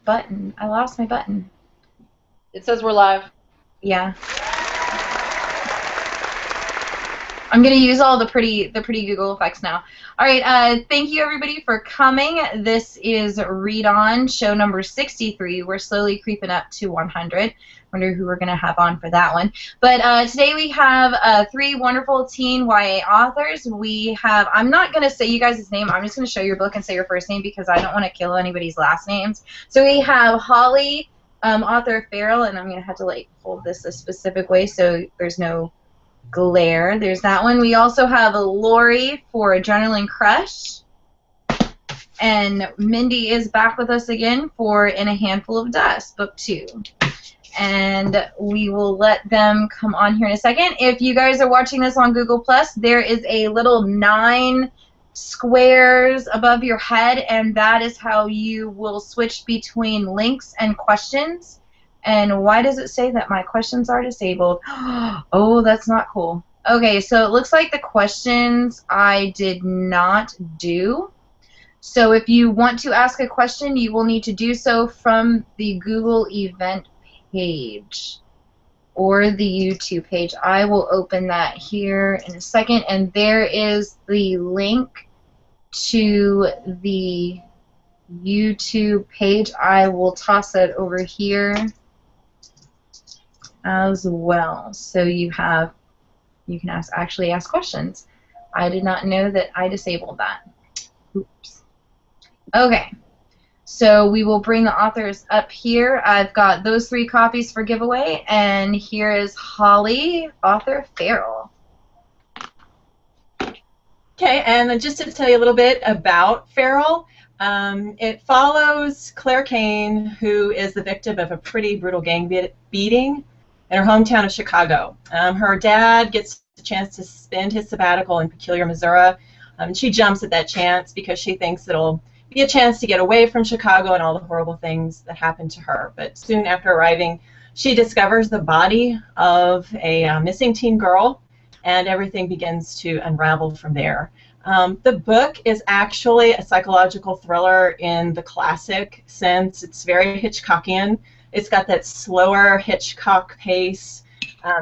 button. I lost my button. It says we're live. Yeah. I'm gonna use all the pretty Google effects now. All right, thank you everybody for coming. This is Read On, show number 63. We're slowly creeping up to 100. Wonder who we're gonna have on for that one. But today we have 3 wonderful teen YA authors. We have, I'm not gonna say you guys' name. I'm just gonna show your book and say your first name because I don't want to kill anybody's last names. So we have Holly, author Farrell, and I'm gonna have to like hold this a specific way so there's no glare. There's that one. We also have Laurie for Adrenaline Crush. And Mindy is back with us again for In a Handful of Dust, book 2. And we will let them come on here in a second. If you guys are watching this on Google+, there is a little 9 squares above your head, and that is how you will switch between links and questions. And why does it say that my questions are disabled? Oh, that's not cool. Okay, so it looks like the questions I did not do. So if you want to ask a question, you will need to do so from the Google event page or the YouTube page. I will open that here in a second, and there is the link to the YouTube page. I will toss it over here as well, so you can actually ask questions. I did not know that I disabled that. Oops. Okay, so we will bring the authors up here. I've got those 3 copies for giveaway, and here is Holly, author Farrell. Okay, and just to tell you a little bit about Farrell, it follows Claire Kane, who is the victim of a pretty brutal gang beating in her hometown of Chicago. Her dad gets the chance to spend his sabbatical in Peculiar, Missouri. She jumps at that chance because she thinks it'll be a chance to get away from Chicago and all the horrible things that happened to her. But soon after arriving, she discovers the body of a missing teen girl, and everything begins to unravel from there. The book is actually a psychological thriller in the classic sense. It's very Hitchcockian. It's got that slower Hitchcock pace.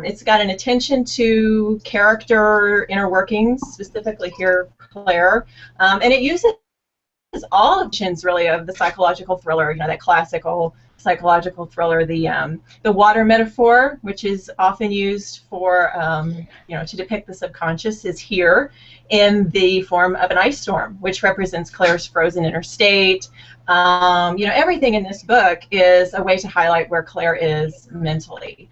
It's got an attention to character inner workings, specifically here Claire, and it uses all options really of the psychological thriller. You know, that classical psychological thriller, the water metaphor, which is often used for to depict the subconscious, is here in the form of an ice storm, which represents Claire's frozen inner state. Everything in this book is a way to highlight where Claire is mentally.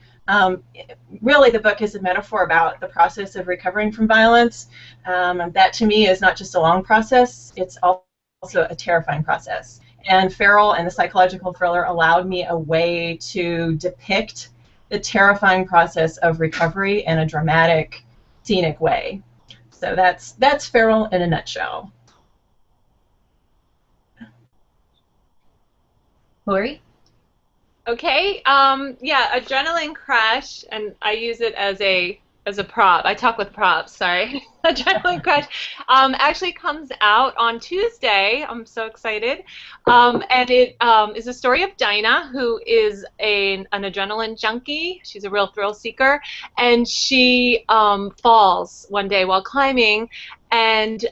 Really, the book is a metaphor about the process of recovering from violence. That, to me, is not just a long process, it's also a terrifying process. And Farrell and the psychological thriller allowed me a way to depict the terrifying process of recovery in a dramatic, scenic way. So that's Farrell in a nutshell. Laurie? Okay, yeah, Adrenaline Crush, and I use it as a prop. I talk with props, sorry. Adrenaline Crush actually comes out on Tuesday. I'm so excited. And it is a story of Dinah, who is an adrenaline junkie. She's a real thrill seeker, and she falls one day while climbing and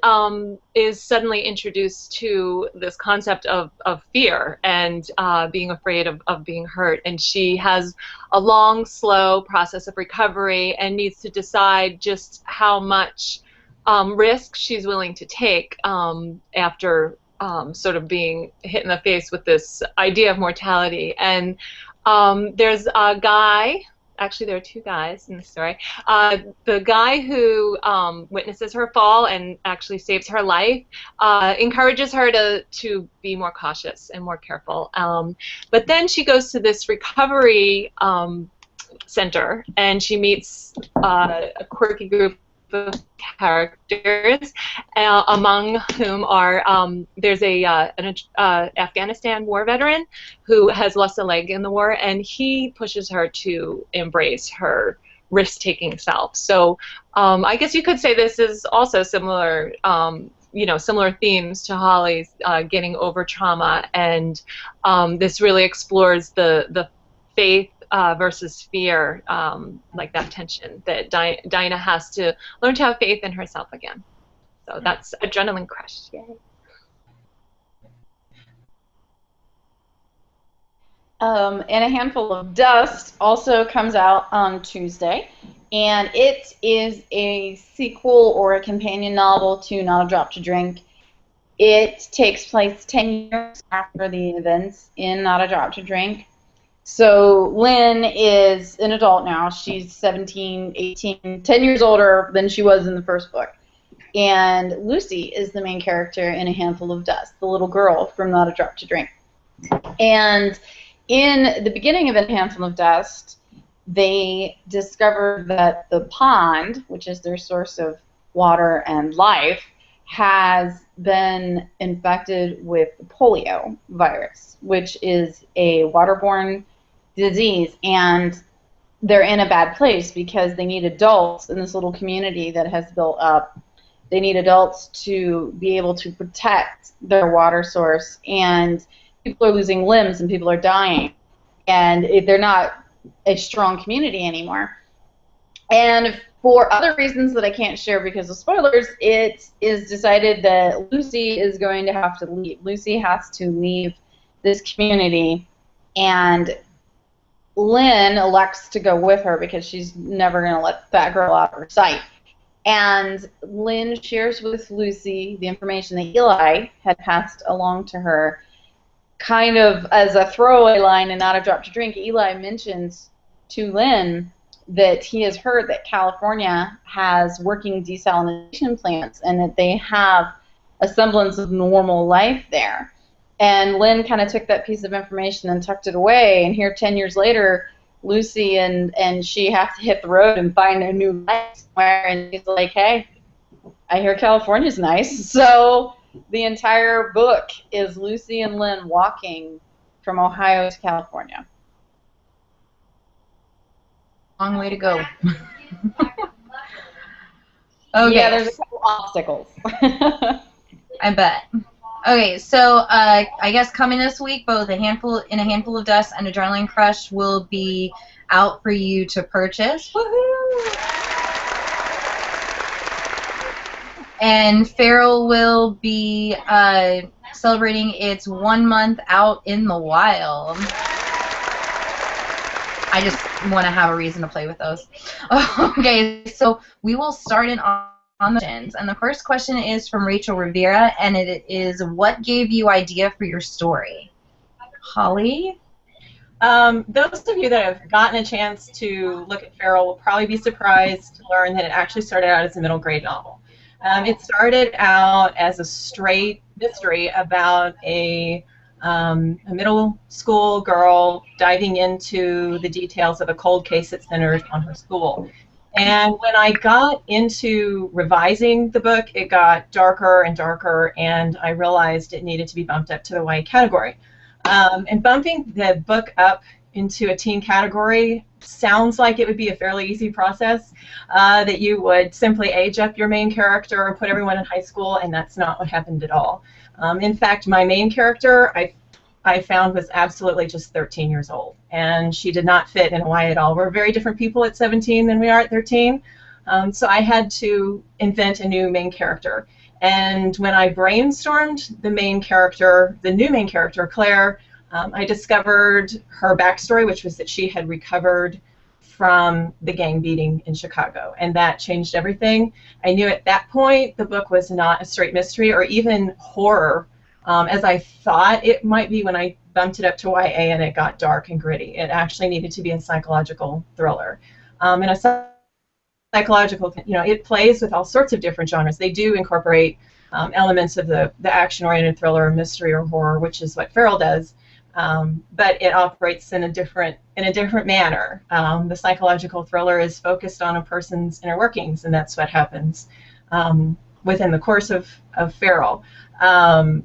is suddenly introduced to this concept of fear and being afraid of being hurt. And she has a long, slow process of recovery and needs to decide just how much risk she's willing to take after sort of being hit in the face with this idea of mortality. And there's a guy, actually there are 2 guys in the story. The guy who witnesses her fall and actually saves her life encourages her to be more cautious and more careful. But then she goes to this recovery center, and she meets a quirky group of characters, among whom are there's an Afghanistan war veteran who has lost a leg in the war, and he pushes her to embrace her risk-taking self. So I guess you could say this is also similar you know, similar themes to Holly's, getting over trauma, and this really explores the faith versus fear, like that tension that Dinah has to learn to have faith in herself again. So that's Adrenaline Crush. Yay. And a Handful of Dust also comes out on Tuesday, and it is a sequel or a companion novel to Not a Drop to Drink. It takes place 10 years after the events in Not a Drop to Drink. So Lynn is an adult now. She's 17, 18, 10 years older than she was in the first book. And Lucy is the main character in A Handful of Dust, the little girl from Not a Drop to Drink. And in the beginning of A Handful of Dust, they discovered that the pond, which is their source of water and life, has been infected with polio virus, which is a waterborne disease, and they're in a bad place because they need adults in this little community that has built up. They need adults to be able to protect their water source, and people are losing limbs and people are dying, and they're not a strong community anymore. And for other reasons that I can't share because of spoilers, it is decided that Lucy is going to have to leave. Lucy has to leave this community, and Lynn elects to go with her because she's never going to let that girl out of her sight. And Lynn shares with Lucy the information that Eli had passed along to her, kind of as a throwaway line and Not a Drop to Drink. Eli mentions to Lynn that he has heard that California has working desalination plants and that they have a semblance of normal life there. And Lynn kind of took that piece of information and tucked it away, and here 10 years later, Lucy and she have to hit the road and find a new life somewhere, and she's like, hey, I hear California's nice. So the entire book is Lucy and Lynn walking from Ohio to California. Long way to go. Okay. Yeah, there's a couple obstacles. I bet. Okay, so I guess coming this week, both In a Handful of Dust and Adrenaline Crush will be out for you to purchase. Woohoo! And Feral will be celebrating its 1 month out in the wild. I just want to have a reason to play with those. Okay, so we will start in on the questions. And the first question is from Rachel Rivera, and it is, what gave you idea for your story? Holly? Those of you that have gotten a chance to look at Feral will probably be surprised to learn that it actually started out as a middle grade novel. It started out as a straight mystery about a middle school girl diving into the details of a cold case that centers on her school. And when I got into revising the book, it got darker and darker, and I realized it needed to be bumped up to the YA category. And bumping the book up into a teen category sounds like it would be a fairly easy process, that you would simply age up your main character and put everyone in high school, and that's not what happened at all. In fact, my main character I found was absolutely just 13 years old, and she did not fit in YA at all. We're very different people at 17 than we are at 13, so I had to invent a new main character. And when I brainstormed the main character, the new main character, Claire, I discovered her backstory, which was that she had recovered from the gang beating in Chicago, and that changed everything. I knew at that point the book was not a straight mystery or even horror, as I thought it might be when I bumped it up to YA and it got dark and gritty. It actually needed to be a psychological thriller. And a psychological, it plays with all sorts of different genres. They do incorporate elements of the action-oriented thriller or mystery or horror, which is what Feral does. But it operates in a different manner. The psychological thriller is focused on a person's inner workings, and that's what happens within the course of Feral.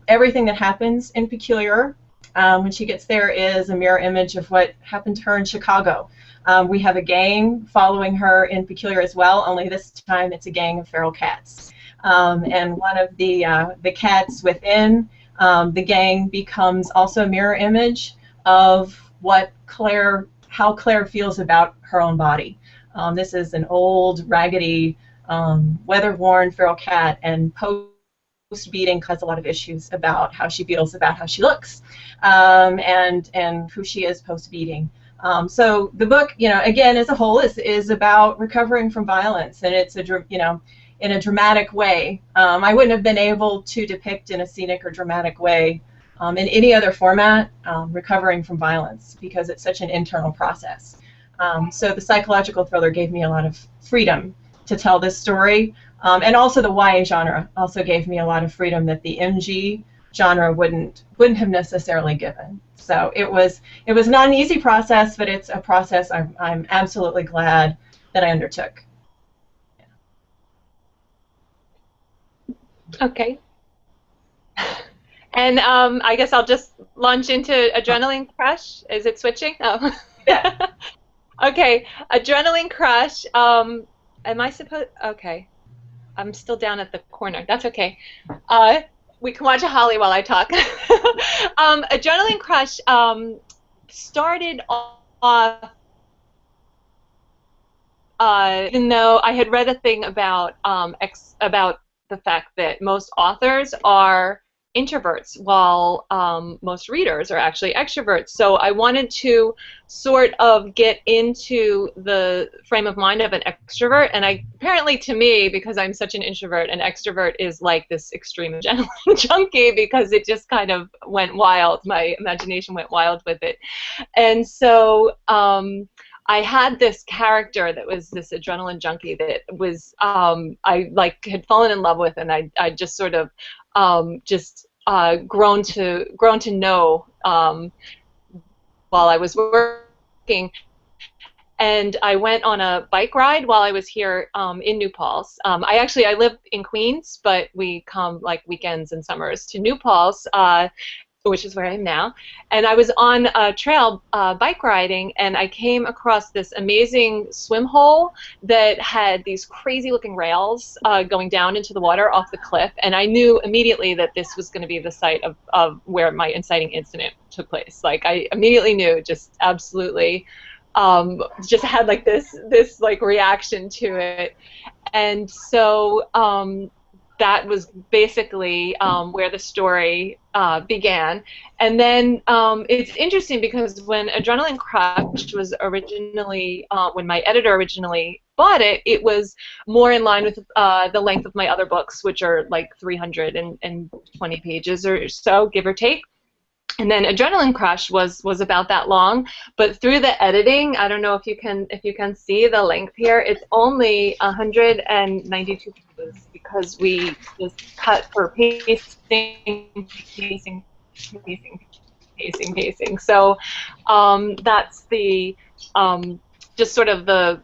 Everything that happens in Peculiar, when she gets there, is a mirror image of what happened to her in Chicago. We have a gang following her in Peculiar as well, only this time it's a gang of feral cats. and one of the cats within the gang becomes also a mirror image of how Claire feels about her own body. This is an old, raggedy, weather-worn feral cat, and post-beating has a lot of issues about how she feels about how she looks, and who she is post-beating. So the book, again, as a whole, is about recovering from violence, and it's in a dramatic way. I wouldn't have been able to depict in a scenic or dramatic way in any other format recovering from violence, because it's such an internal process. So the psychological thriller gave me a lot of freedom to tell this story, and also the YA genre also gave me a lot of freedom that the MG genre wouldn't have necessarily given. So it was not an easy process, but it's a process I'm absolutely glad that I undertook. Okay. And I guess I'll just launch into Adrenaline Crush. Is it switching? Oh. Yeah. Okay. Adrenaline Crush. Am I supposed? Okay. I'm still down at the corner. That's okay. We can watch a Holly while I talk. Adrenaline Crush started off, even though I had read a thing about the fact that most authors are introverts, while most readers are actually extroverts. So I wanted to sort of get into the frame of mind of an extrovert, and apparently to me, because I'm such an introvert, an extrovert is like this extreme adrenaline junkie, because it just kind of went wild. My imagination went wild with it. And so I had this character that was this adrenaline junkie that was I had fallen in love with, and I just sort of grown to know while I was working. And I went on a bike ride while I was here in New Paltz. I live in Queens, but we come like weekends and summers to New Paltz, which is where I am now. And I was on a trail bike riding, and I came across this amazing swim hole that had these crazy looking rails going down into the water off the cliff, and I knew immediately that this was going to be the site of where my inciting incident took place. Like, I immediately knew, just absolutely, just had like this like reaction to it. And so that was basically where the story began. And then it's interesting because when Adrenaline Crush was originally, when my editor originally bought it, it was more in line with the length of my other books, which are like 320 pages or so, give or take. And then Adrenaline Crush was about that long, but through the editing, I don't know if you can see the length here. It's only 192 pages because we just cut for pacing. So that's the just sort of the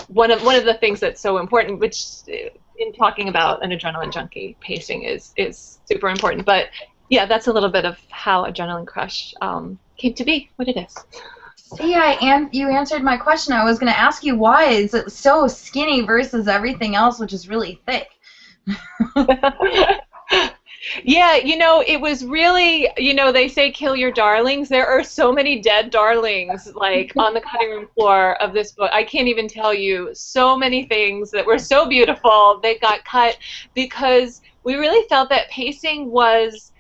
one of the things that's so important, which in talking about an adrenaline junkie, pacing is super important. But yeah, that's a little bit of how Adrenaline Crush came to be what it is. See, you answered my question. I was going to ask you, why is it so skinny versus everything else, which is really thick? Yeah, it was really, they say kill your darlings. There are so many dead darlings, like, on the cutting room floor of this book. I can't even tell you so many things that were so beautiful that got cut because we really felt that pacing was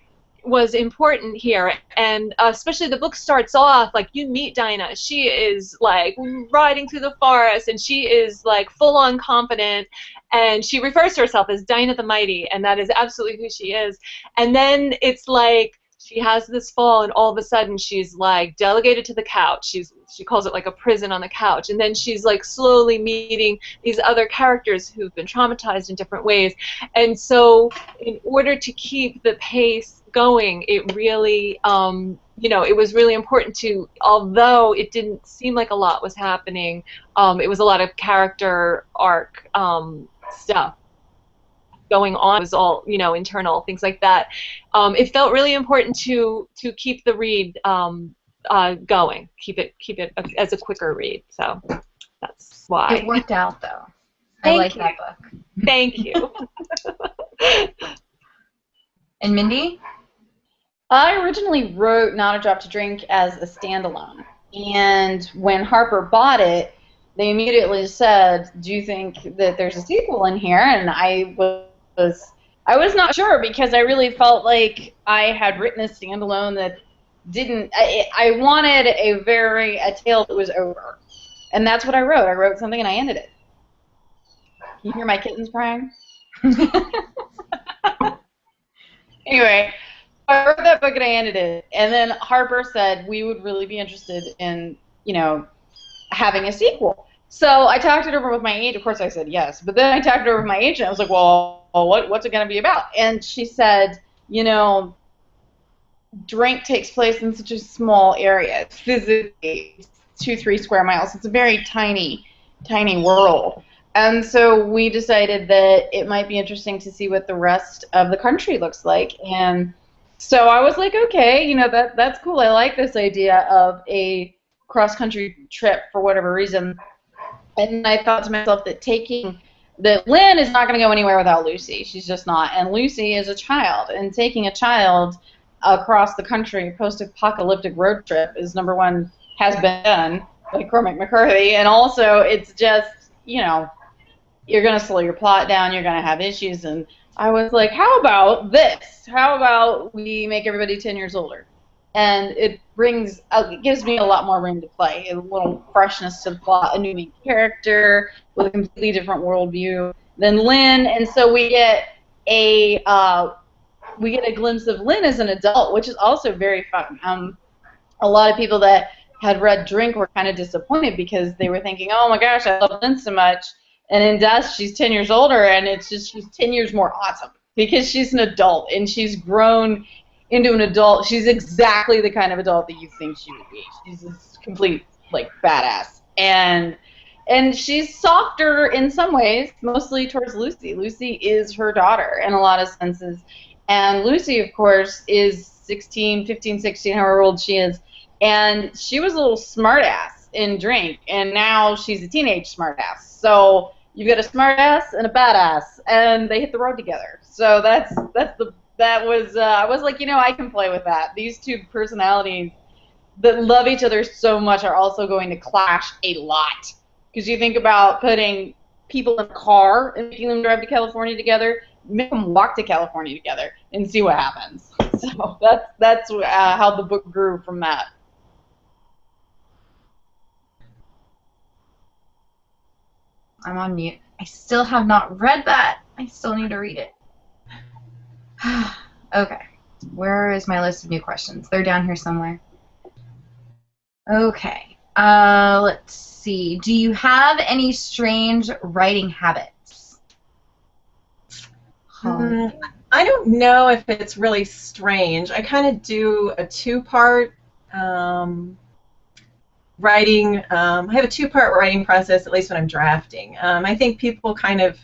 important here, and especially the book starts off like you meet Dinah. She is like riding through the forest, and she is like full-on confident, and she refers to herself as Dinah the Mighty, and that is absolutely who she is. And then it's like she has this fall, and all of a sudden she's like delegated to the couch. She calls it like a prison on the couch, and then she's like slowly meeting these other characters who've been traumatized in different ways. And so in order to keep the pace going, it really it was really important to, although it didn't seem like a lot was happening, it was a lot of character arc stuff going on. It was all internal things like that. It felt really important to keep the read going, keep it as a quicker read. So that's why it worked out, though. Thank I like you. that book. Thank you. And Mindy? I originally wrote Not a Drop to Drink as a standalone, and when Harper bought it, they immediately said, "Do you think that there's a sequel in here?" And I was not sure, because I really felt like I had written a standalone that didn't. I wanted a tale that was over, and that's what I wrote. I wrote something and I ended it. Can you hear my kittens crying? Anyway, I wrote that book and I ended it, and then Harper said we would really be interested in, having a sequel. So I talked it over with my agent. Of course I said yes, but then I talked it over with my agent. I was like, well, what's it going to be about? And she said, Drink takes place in such a small area. It's physically 2-3 square miles. It's a very tiny, tiny world. And so we decided that it might be interesting to see what the rest of the country looks like. And so I was like, okay, that's cool. I like this idea of a cross-country trip for whatever reason. And I thought to myself that Lynn is not going to go anywhere without Lucy. She's just not. And Lucy is a child. And taking a child across the country, post-apocalyptic road trip is #1, has been done by Cormac McCarthy. And also, it's just, you're going to slow your plot down. You're going to have issues. And I was like, how about this? How about we make everybody 10 years older? And it gives me a lot more room to play, a little freshness to the plot, a new main character with a completely different worldview than Lynn. And so we get a glimpse of Lynn as an adult, which is also very fun. A lot of people that had read Drink were kind of disappointed because they were thinking, oh my gosh, I love Lynn so much. And in Dust, she's 10 years older, and it's just she's 10 years more awesome because she's an adult, and she's grown into an adult. She's exactly the kind of adult that you think she would be. She's a complete, badass. And she's softer in some ways, mostly towards Lucy. Lucy is her daughter in a lot of senses. And Lucy, of course, is 15, 16, however old she is. And she was a little smartass in Drink, and now she's a teenage smartass. So you've got a smartass and a badass, and they hit the road together. So I was like, I can play with that. These two personalities that love each other so much are also going to clash a lot. Because you think about putting people in a car and making them drive to California together, make them walk to California together, and see what happens. So that's how the book grew from that. I'm on mute. I still have not read that. I still need to read it. Okay. Where is my list of new questions? They're down here somewhere. Okay. Let's see. Do you have any strange writing habits? I don't know if it's really strange. I kind of do a two-part writing. I have a two-part writing process, at least when I'm drafting. I think people kind of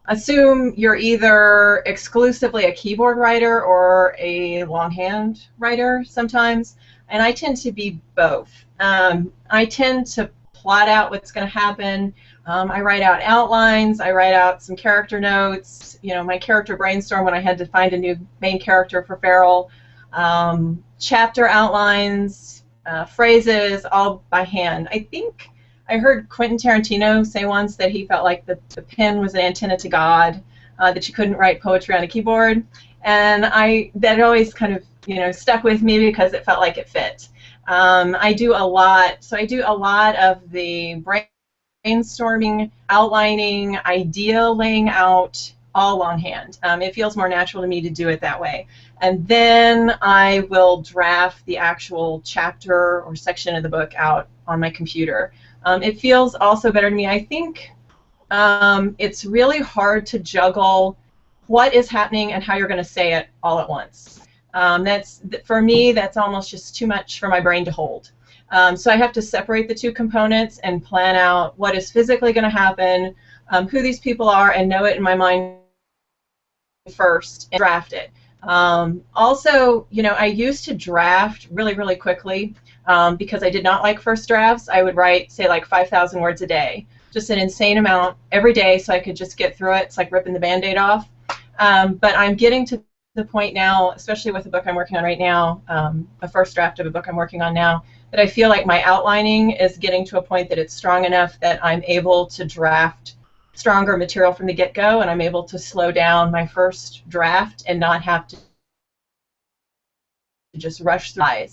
assume you're either exclusively a keyboard writer or a longhand writer sometimes, and I tend to be both. I tend to plot out what's going to happen. I write out outlines. I write out some character notes. My character brainstorm when I had to find a new main character for Feral. Chapter outlines, phrases, all by hand. I think I heard Quentin Tarantino say once that he felt like the pen was an antenna to God, that you couldn't write poetry on a keyboard, and that always kind of stuck with me because it felt like it fit. I do a lot of the brainstorming, outlining, idea laying out, all longhand. It feels more natural to me to do it that way. And then I will draft the actual chapter or section of the book out on my computer. It feels also better to me. I think it's really hard to juggle what is happening and how you're going to say it all at once. For me, that's almost just too much for my brain to hold. So I have to separate the two components and plan out what is physically going to happen, who these people are, and know it in my mind first and draft it. Also, I used to draft really, really quickly because I did not like first drafts. I would write, say, like 5,000 words a day. just an insane amount every day so I could just get through it. It's like ripping the Band-Aid off. But I'm getting to the point now, especially with the book I'm working on right now, a first draft of a book I'm working on now, that I feel like my outlining is getting to a point that it's strong enough that I'm able to draft stronger material from the get-go, and I'm able to slow down my first draft and not have to just rush through.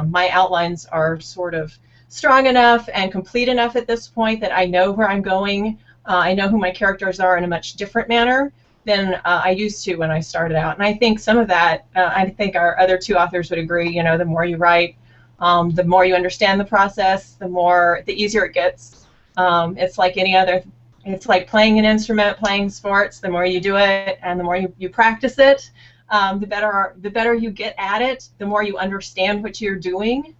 My outlines are sort of strong enough and complete enough at this point that I know where I'm going. I know who my characters are in a much different manner than I used to when I started out. And I think some of that, I think our other two authors would agree, you know, the more you write, the more you understand the process, the easier it gets. It's like any other, it's like playing an instrument, playing sports. The more you do it and the more you practice it, the better you get at it, the more you understand what you're doing,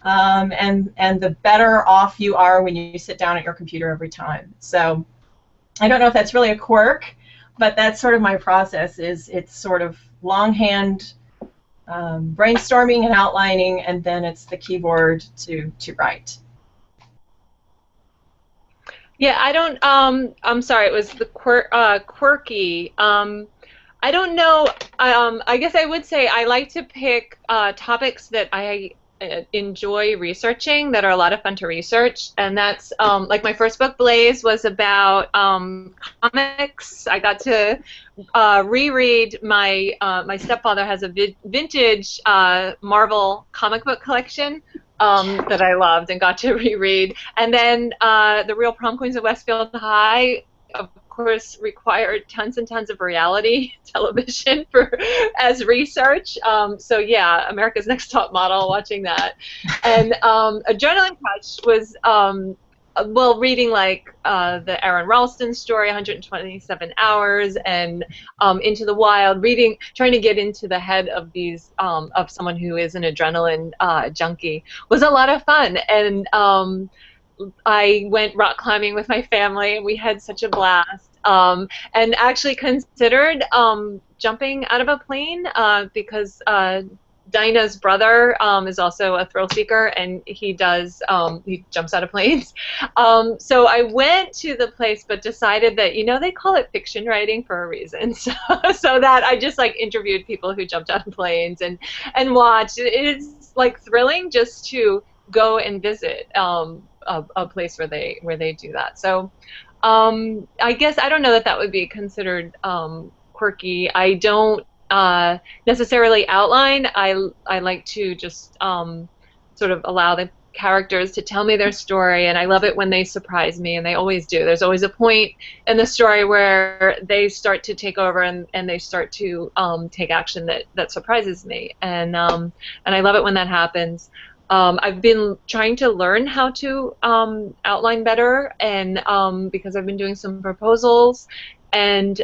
and the better off you are when you sit down at your computer every time. So I don't know if that's really a quirk, but that's sort of my process. It's sort of longhand brainstorming and outlining, and then it's the keyboard to write. Yeah, I don't. I'm sorry. It was the quirky. I don't know. I guess I would say I like to pick topics that I enjoy researching, that are a lot of fun to research, and that's like my first book, Blaze, was about comics. I got to reread my my stepfather has a vintage Marvel comic book collection that I loved and got to reread, and then the Real Prom Queens of Westfield High, of course, required tons and tons of reality television as research. So yeah, America's Next Top Model, watching that. And Adrenaline Crush was, well, reading like the Aaron Ralston story, 127 Hours, and Into the Wild, trying to get into the head of these, of someone who is an adrenaline junkie, was a lot of fun. And I went rock climbing with my family, and we had such a blast. And actually considered jumping out of a plane because Dinah's brother is also a thrill seeker, and he jumps out of planes. So I went to the place, but decided that, you know, they call it fiction writing for a reason. So that I just like interviewed people who jumped out of planes and watched. It's like thrilling just to go and visit a place where they do that. So I guess I don't know that would be considered quirky. I don't necessarily outline. I like to just sort of allow the characters to tell me their story, and I love it when they surprise me, and they always do. There's always a point in the story where they start to take over and they start to take action that surprises me, and I love it when that happens. I've been trying to learn how to outline better, and because I've been doing some proposals, and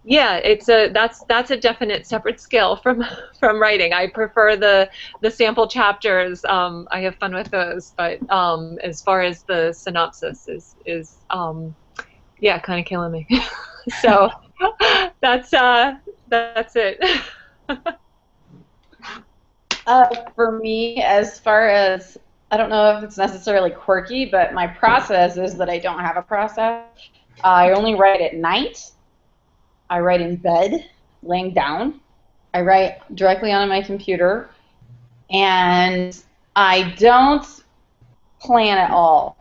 yeah, that's a definite separate skill from writing. I prefer the sample chapters. I have fun with those, but as far as the synopsis is yeah, kind of killing me. So that's it. For me, as far as, I don't know if it's necessarily quirky, but my process is that I don't have a process. I only write at night. I write in bed, laying down. I write directly on my computer. And I don't plan at all.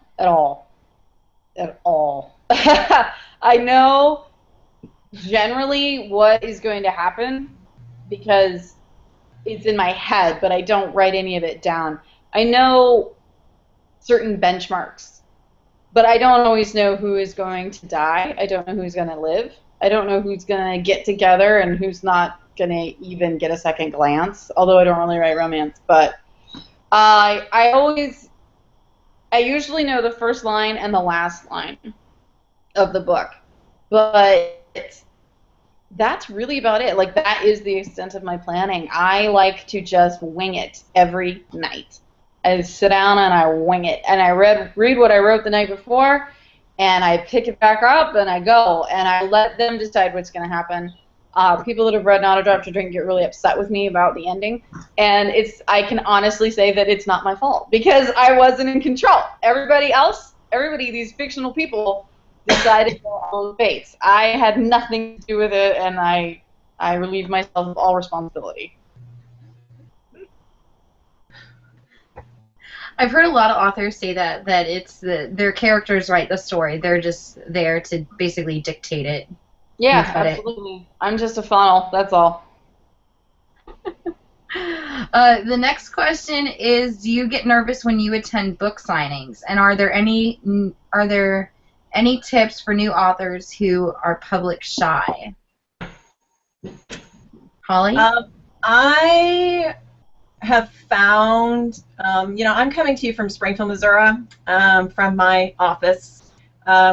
I know generally what is going to happen because it's in my head, but I don't write any of it down. I know certain benchmarks, but I don't always know who is going to die. I don't know who's going to live. I don't know who's going to get together and who's not going to even get a second glance, although I don't really write romance. But I usually know the first line and the last line of the book, but that's really about it. Like, that is the extent of my planning. I like to just wing it every night. I sit down and I wing it, and I read what I wrote the night before, and I pick it back up and I go, and I let them decide what's going to happen. People that have read Not a Drop to Drink get really upset with me about the ending, and I can honestly say that it's not my fault because I wasn't in control. Everybody else everybody, these fictional people, decided their own fates. I had nothing to do with it, and I relieved myself of all responsibility. I've heard a lot of authors say that it's their characters write the story. They're just there to basically dictate it. Yeah, absolutely. I'm just a funnel. That's all. The next question is: do you get nervous when you attend book signings? And are there any tips for new authors who are public shy? Holly? I have found, I'm coming to you from Springfield, Missouri, from my office,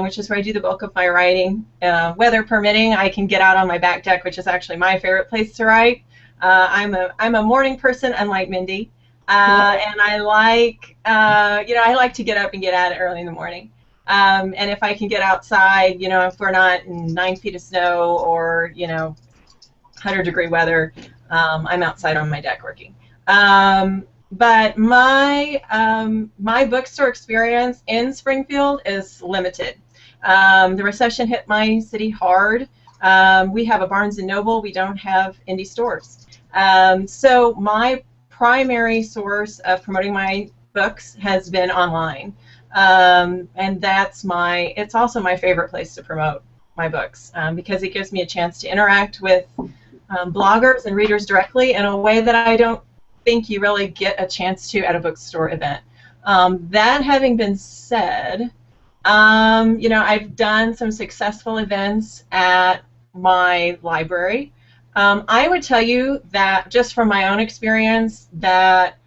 which is where I do the bulk of my writing. Weather permitting, I can get out on my back deck, which is actually my favorite place to write. I'm a morning person, unlike Mindy, and I like, I like to get up and get at it early in the morning. And if I can get outside, if we're not in 9 feet of snow or 100-degree weather, I'm outside on my deck working. But my bookstore experience in Springfield is limited. The recession hit my city hard. We have a Barnes & Noble. We don't have indie stores. So my primary source of promoting my books has been online. And it's also my favorite place to promote my books because it gives me a chance to interact with bloggers and readers directly in a way that I don't think you really get a chance to at a bookstore event. That having been said, I've done some successful events at my library. I would tell you that just from my own experience that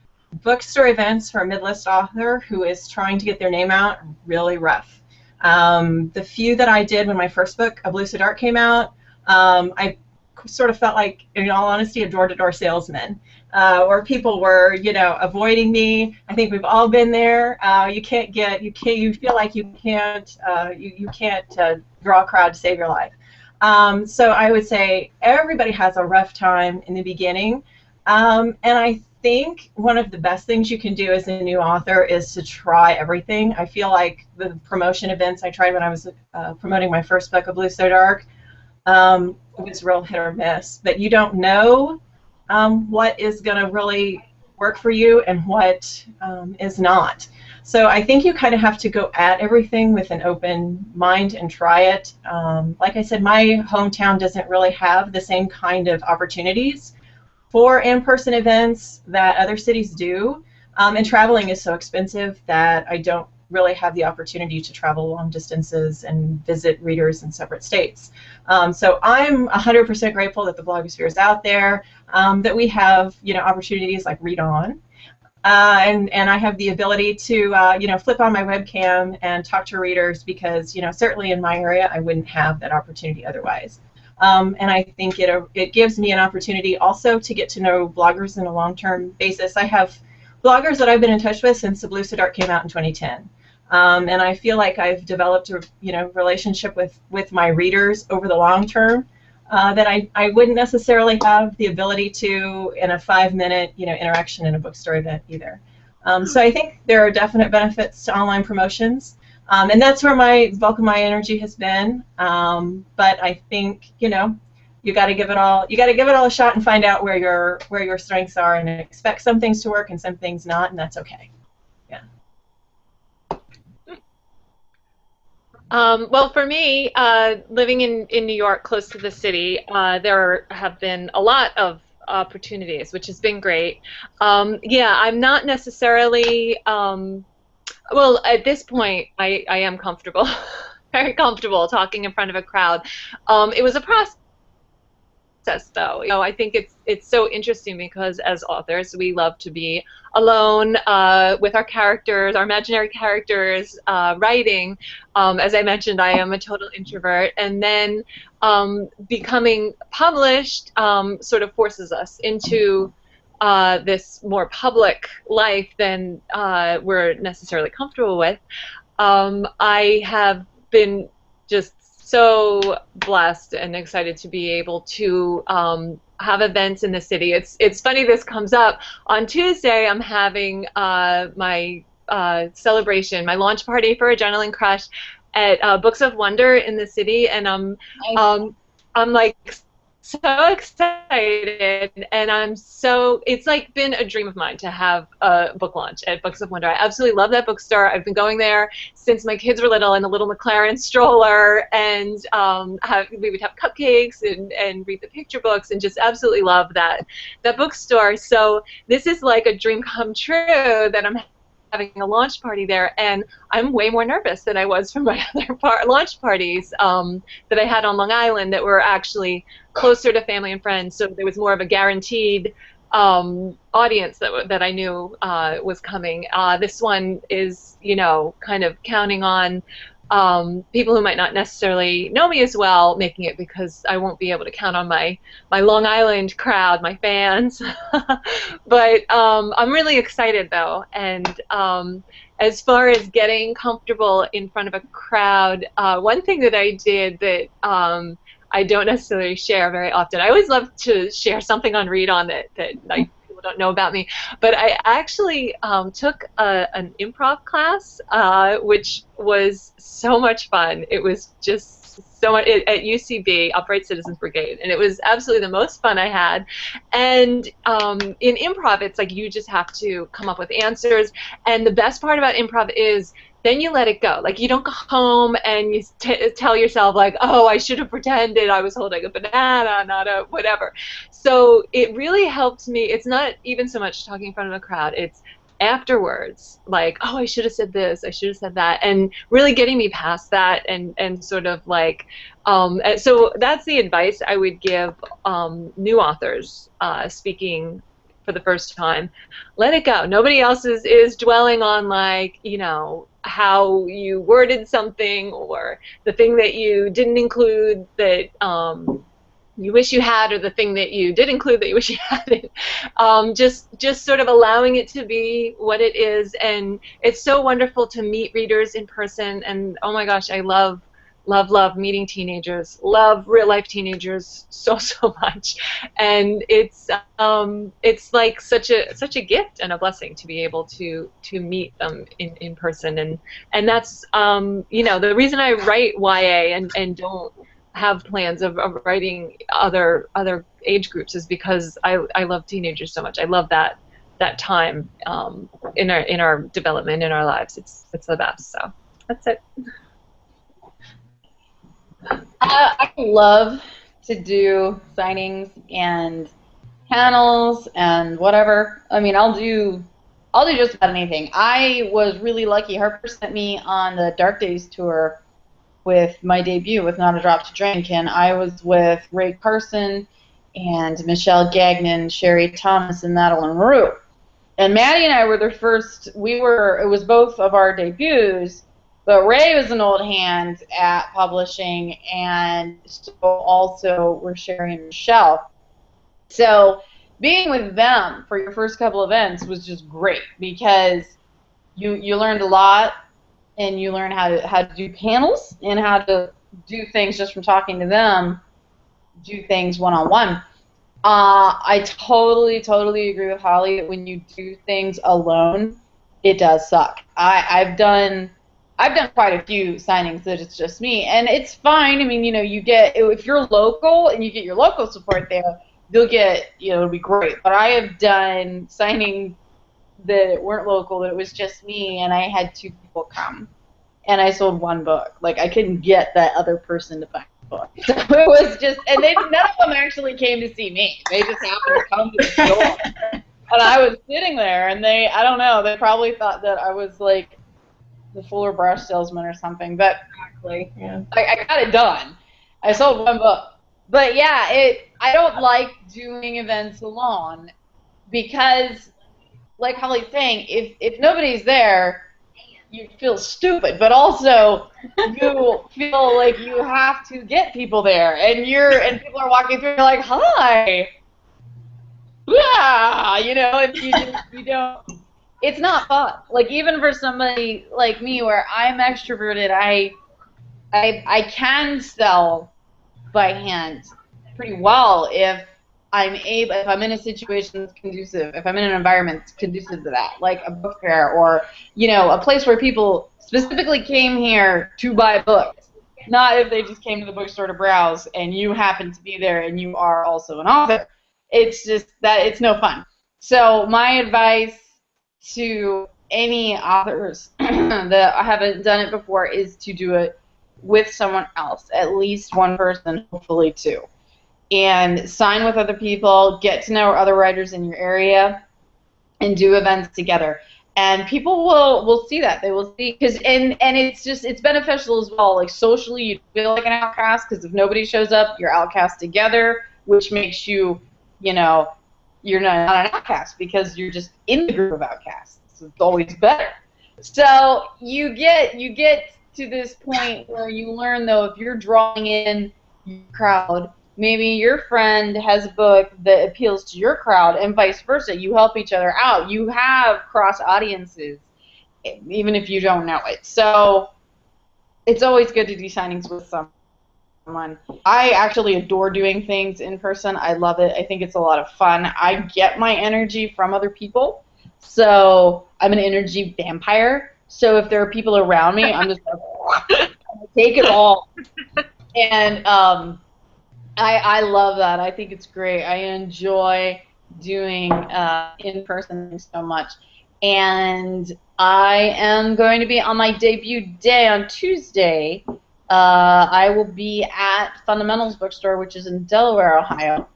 bookstore events for a mid-list author who is trying to get their name out are really rough. The few that I did when my first book, A Blue So Dark, came out, I sort of felt like, in all honesty, a door-to-door salesman, where people were, avoiding me. I think we've all been there. You feel like you can't draw a crowd to save your life. So I would say everybody has a rough time in the beginning, and I think one of the best things you can do as a new author is to try everything. I feel like the promotion events I tried when I was promoting my first book, A Blue So Dark, it was real hit or miss, but you don't know what is going to really work for you and what is not. So I think you kind of have to go at everything with an open mind and try it. Like I said, my hometown doesn't really have the same kind of opportunities for in-person events that other cities do, and traveling is so expensive that I don't really have the opportunity to travel long distances and visit readers in separate states. So I'm 100% grateful that the blogosphere is out there, that we have opportunities like Read On, and I have the ability to flip on my webcam and talk to readers because certainly in my area I wouldn't have that opportunity otherwise. And I think it gives me an opportunity also to get to know bloggers on a long-term basis. I have bloggers that I've been in touch with since The Blue So Dark came out in 2010. And I feel like I've developed a relationship with my readers over the long term that I wouldn't necessarily have the ability to in a 5-minute interaction in a bookstore event either. So I think there are definite benefits to online promotions, and that's where my bulk of my energy has been. But I think you got to give it all. You got to give it all a shot and find out where your strengths are, and expect some things to work and some things not, and that's okay. Well, for me, living in New York, close to the city, there have been a lot of opportunities, which has been great. Yeah, I'm not necessarily, well, at this point, I am comfortable, very comfortable talking in front of a crowd. It was a process, though. I think it's so interesting because as authors, we love to be alone with our characters, our imaginary characters, writing. As I mentioned, I am a total introvert, and then becoming published sort of forces us into this more public life than we're necessarily comfortable with. I have been just so blessed and excited to be able to have events in the city. It's funny this comes up. On Tuesday, I'm having my celebration, my launch party for Adrenaline Crush at Books of Wonder in the city, and I'm like so excited, and it's like been a dream of mine to have a book launch at Books of Wonder. I absolutely love that bookstore. I've been going there since my kids were little in the little McLaren stroller, and we would have cupcakes and read the picture books, and just absolutely love that bookstore. So this is like a dream come true that I'm having a launch party there, and I'm way more nervous than I was from my other launch parties that I had on Long Island that were actually closer to family and friends, so there was more of a guaranteed audience that I knew was coming. This one is, you know, kind of counting on people who might not necessarily know me as well making it, because I won't be able to count on my Long Island crowd, my fans. But I'm really excited though, and as far as getting comfortable in front of a crowd, one thing that I did that I don't necessarily share very often. I always love to share something on Read On that like people don't know about me. But I actually took an improv class, which was so much fun. It was just so much at UCB, Upright Citizens Brigade, and it was absolutely the most fun I had. And in improv, it's like you just have to come up with answers. And the best part about improv is then you let it go. Like, you don't go home and you tell yourself, like, oh, I should have pretended I was holding a banana, not a whatever. So it really helped me. It's not even so much talking in front of a crowd. It's afterwards, like, oh, I should have said this, I should have said that, and really getting me past that, and sort of like, so that's the advice I would give new authors speaking for the first time. Let it go. Nobody else is dwelling on, like, you know, how you worded something, or the thing that you didn't include that you wish you had, or the thing that you did include that you wish you hadn't. Just sort of allowing it to be what it is. And it's so wonderful to meet readers in person, and oh my gosh, I love meeting teenagers, love real life teenagers so much, and it's like such a gift and a blessing to be able to meet them in person, and that's you know, the reason I write YA and don't have plans of writing other age groups is because I love teenagers so much. I love that time in our development, in our lives. It's the best. So that's it. I love to do signings and panels and whatever. I mean, I'll do just about anything. I was really lucky. Harper sent me on the Dark Days tour with my debut with Not a Drop to Drink, and I was with Ray Carson and Michelle Gagnon, Sherry Thomas, and Madeline Rue. And Maddie and I were the first. It was both of our debuts. But Ray was an old hand at publishing, and so also were Sherry and Michelle. So being with them for your first couple events was just great, because you learned a lot, and you learn how to do panels and how to do things just from talking to them, do things one-on-one. I totally agree with Holly that when you do things alone, it does suck. I've done quite a few signings that it's just me, and it's fine. I mean, you know, if you're local and you get your local support there, you'll get, you know, it'll be great. But I have done signings that weren't local, that it was just me, and I had 2 people come, and I sold 1 book. Like, I couldn't get that other person to buy the book. So it was just, and none of them actually came to see me. They just happened to come to the door. And I was sitting there, and I don't know, they probably thought that I was like the Fuller Brush salesman or something. But exactly, yeah. I got it done. I sold 1 book. But yeah, I don't like doing events alone, because, like Holly's saying, if nobody's there, you feel stupid, but also you feel like you have to get people there, and people are walking through, and you're like, hi, yeah, you know, if you don't, it's not fun. Like, even for somebody like me, where I'm extroverted, I can sell by hand pretty well if if I'm in a situation that's conducive, if I'm in an environment that's conducive to that, like a book fair or, a place where people specifically came here to buy books, not if they just came to the bookstore to browse and you happen to be there and you are also an author. It's just that it's no fun. So my advice to any authors that haven't done it before is to do it with someone else, at least one person, hopefully two. And sign with other people, get to know other writers in your area, and do events together. And people will see that. They will see, and it's beneficial as well. Like socially, you feel like an outcast because if nobody shows up, you're outcast together, which makes you, you're not an outcast because you're just in the group of outcasts. So it's always better. So you get to this point where you learn, though, if you're drawing in your crowd, maybe your friend has a book that appeals to your crowd and vice versa. You help each other out. You have cross audiences, even if you don't know it. So it's always good to do signings with someone. I actually adore doing things in person. I love it. I think it's a lot of fun. I get my energy from other people. So I'm an energy vampire. So if there are people around me, I'm just like, take it all. And I love that. I think it's great. I enjoy doing in-person things so much. And I am going to be on my debut day on Tuesday. I will be at Fundamentals Bookstore, which is in Delaware, Ohio.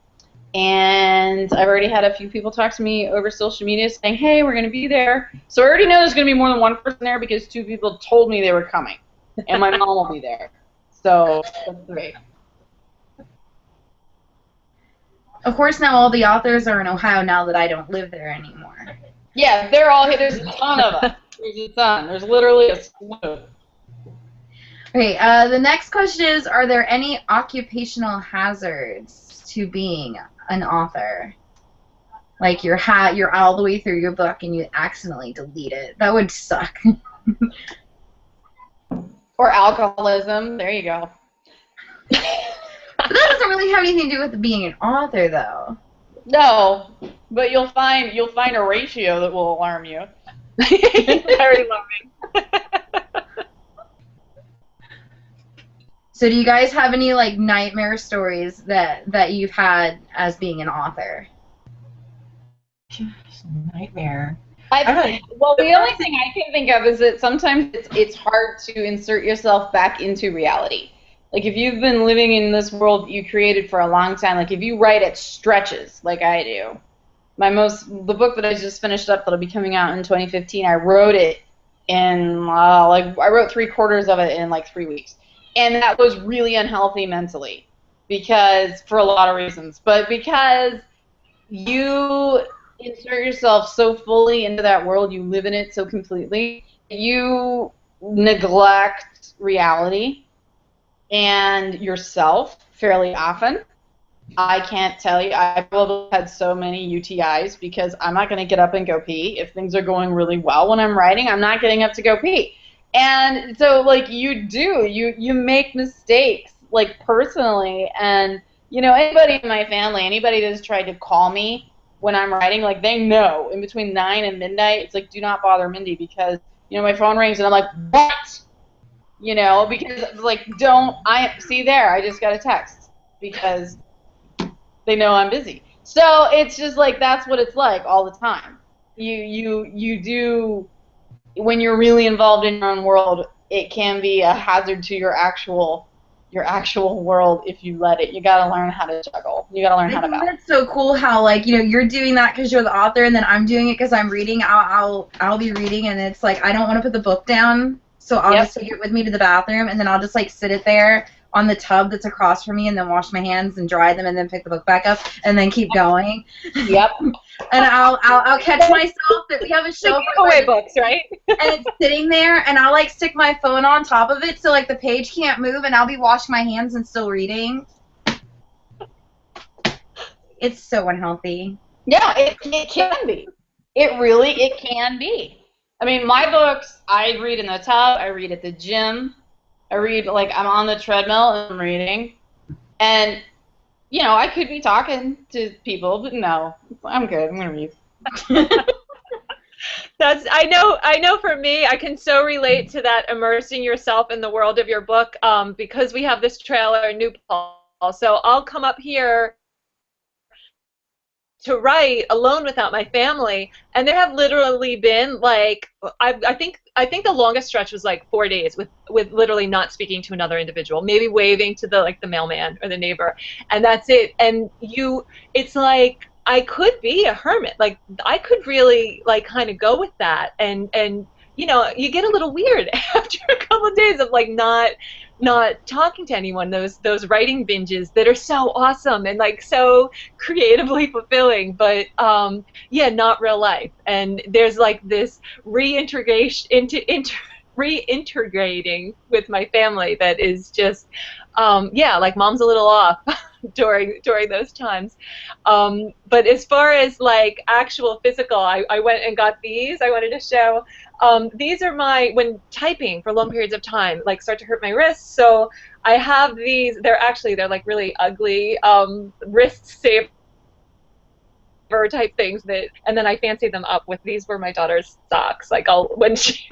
And I've already had a few people talk to me over social media saying, hey, we're going to be there. So I already know there's going to be more than one person there because two people told me they were coming. And my mom will be there. So that's great. Of course, now all the authors are in Ohio now that I don't live there anymore. Yeah, they're all here. There's a ton of us. There's a ton. There's literally a slew. Okay, the next question is, are there any occupational hazards to being an author? Like you're all the way through your book and you accidentally delete it. That would suck. Or alcoholism. There you go. But that doesn't really have anything to do with being an author, though. No, but you'll find a ratio that will alarm you. Very loving. So do you guys have any like nightmare stories that you've had as being an author? Nightmare. Well, the only thing I can think of is that sometimes it's hard to insert yourself back into reality. Like if you've been living in this world you created for a long time, like if you write at stretches like I do. The book that I just finished up that'll be coming out in 2015, I wrote it in I wrote 3/4 of it in like 3 weeks. And that was really unhealthy mentally because for a lot of reasons. But because you insert yourself so fully into that world, you live in it so completely, you neglect reality and yourself fairly often. I can't tell you. I've probably had so many UTIs because I'm not going to get up and go pee. If things are going really well when I'm writing, I'm not getting up to go pee. And so, like, you make mistakes, like, personally. And, anybody in my family, anybody that's tried to call me when I'm writing, like, they know in between 9 and midnight, it's like, do not bother Mindy because, my phone rings and I'm like, what? Because, like, I just got a text because they know I'm busy. So it's just like, that's what it's like all the time. You do, when you're really involved in your own world, it can be a hazard to your actual world if you let it. You gotta learn how to juggle. You gotta learn how to balance. That's so cool how, like, you're doing that because you're the author and then I'm doing it because I'm reading. I'll be reading and it's like, I don't want to put the book down. So I'll just take it with me to the bathroom, and then I'll just, like, sit it there on the tub that's across from me and then wash my hands and dry them and then pick the book back up and then keep going. Yep. And I'll catch myself that we have a shelf giveaway books, right? and it's sitting there, and I'll, like, stick my phone on top of it so, like, the page can't move, and I'll be washing my hands and still reading. It's so unhealthy. Yeah, it can be. It can be. I mean, my books, I read in the tub, I read at the gym, I read, like, I'm on the treadmill and I'm reading. And You know, I could be talking to people, but no, I'm good. I'm gonna read. I know for me, I can so relate to that immersing yourself in the world of your book, because we have this trailer in New Paltz. So I'll come up here to write alone without my family, and there have literally been like I think the longest stretch was like 4 days with literally not speaking to another individual, maybe waving to the mailman or the neighbor, and that's it. And it's like I could be a hermit, like I could really like kind of go with that, and you know, you get a little weird after a couple of days of like not talking to anyone. Those writing binges that are so awesome and like so creatively fulfilling, but yeah, not real life. And there's like this reintegrating with my family that is just yeah, like mom's a little off during those times. But as far as like actual physical, I went and got these. I wanted to show. These are my, when typing for long periods of time, like start to hurt my wrists. So I have these. They're like really ugly wrist saver type things that, and then I fancy them up with, these were my daughter's socks. Like I'll when she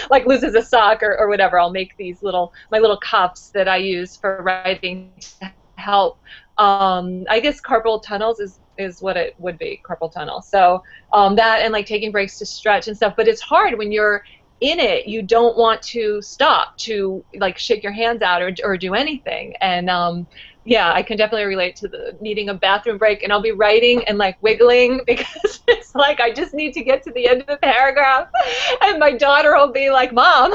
like loses a sock or whatever, I'll make these my little cups that I use for writing to help. I guess carpal tunnels is what it would be, carpal tunnel. So that, and like taking breaks to stretch and stuff. But it's hard when you're in it. You don't want to stop to like shake your hands out or do anything. And yeah, I can definitely relate to the needing a bathroom break, and I'll be writing and like wiggling because it's like I just need to get to the end of the paragraph, and my daughter will be like, "Mom,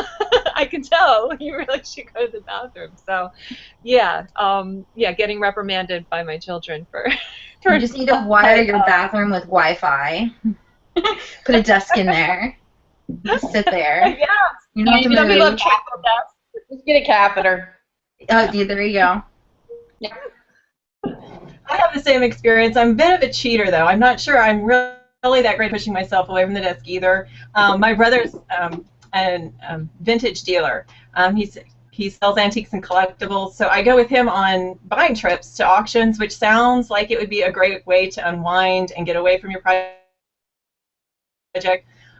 I can tell you really should go to the bathroom." So, yeah, yeah, getting reprimanded by my children for You just need to wire your bathroom with Wi-Fi. Put a desk in there. Just sit there. Yeah. You don't have to move. Some people have travel desks. Just get a catheter. Oh, yeah, there you go. Yeah. I have the same experience. I'm a bit of a cheater, though. I'm not sure I'm really that great at pushing myself away from the desk either. My brother's a vintage dealer. He sells antiques and collectibles, so I go with him on buying trips to auctions, which sounds like it would be a great way to unwind and get away from your project.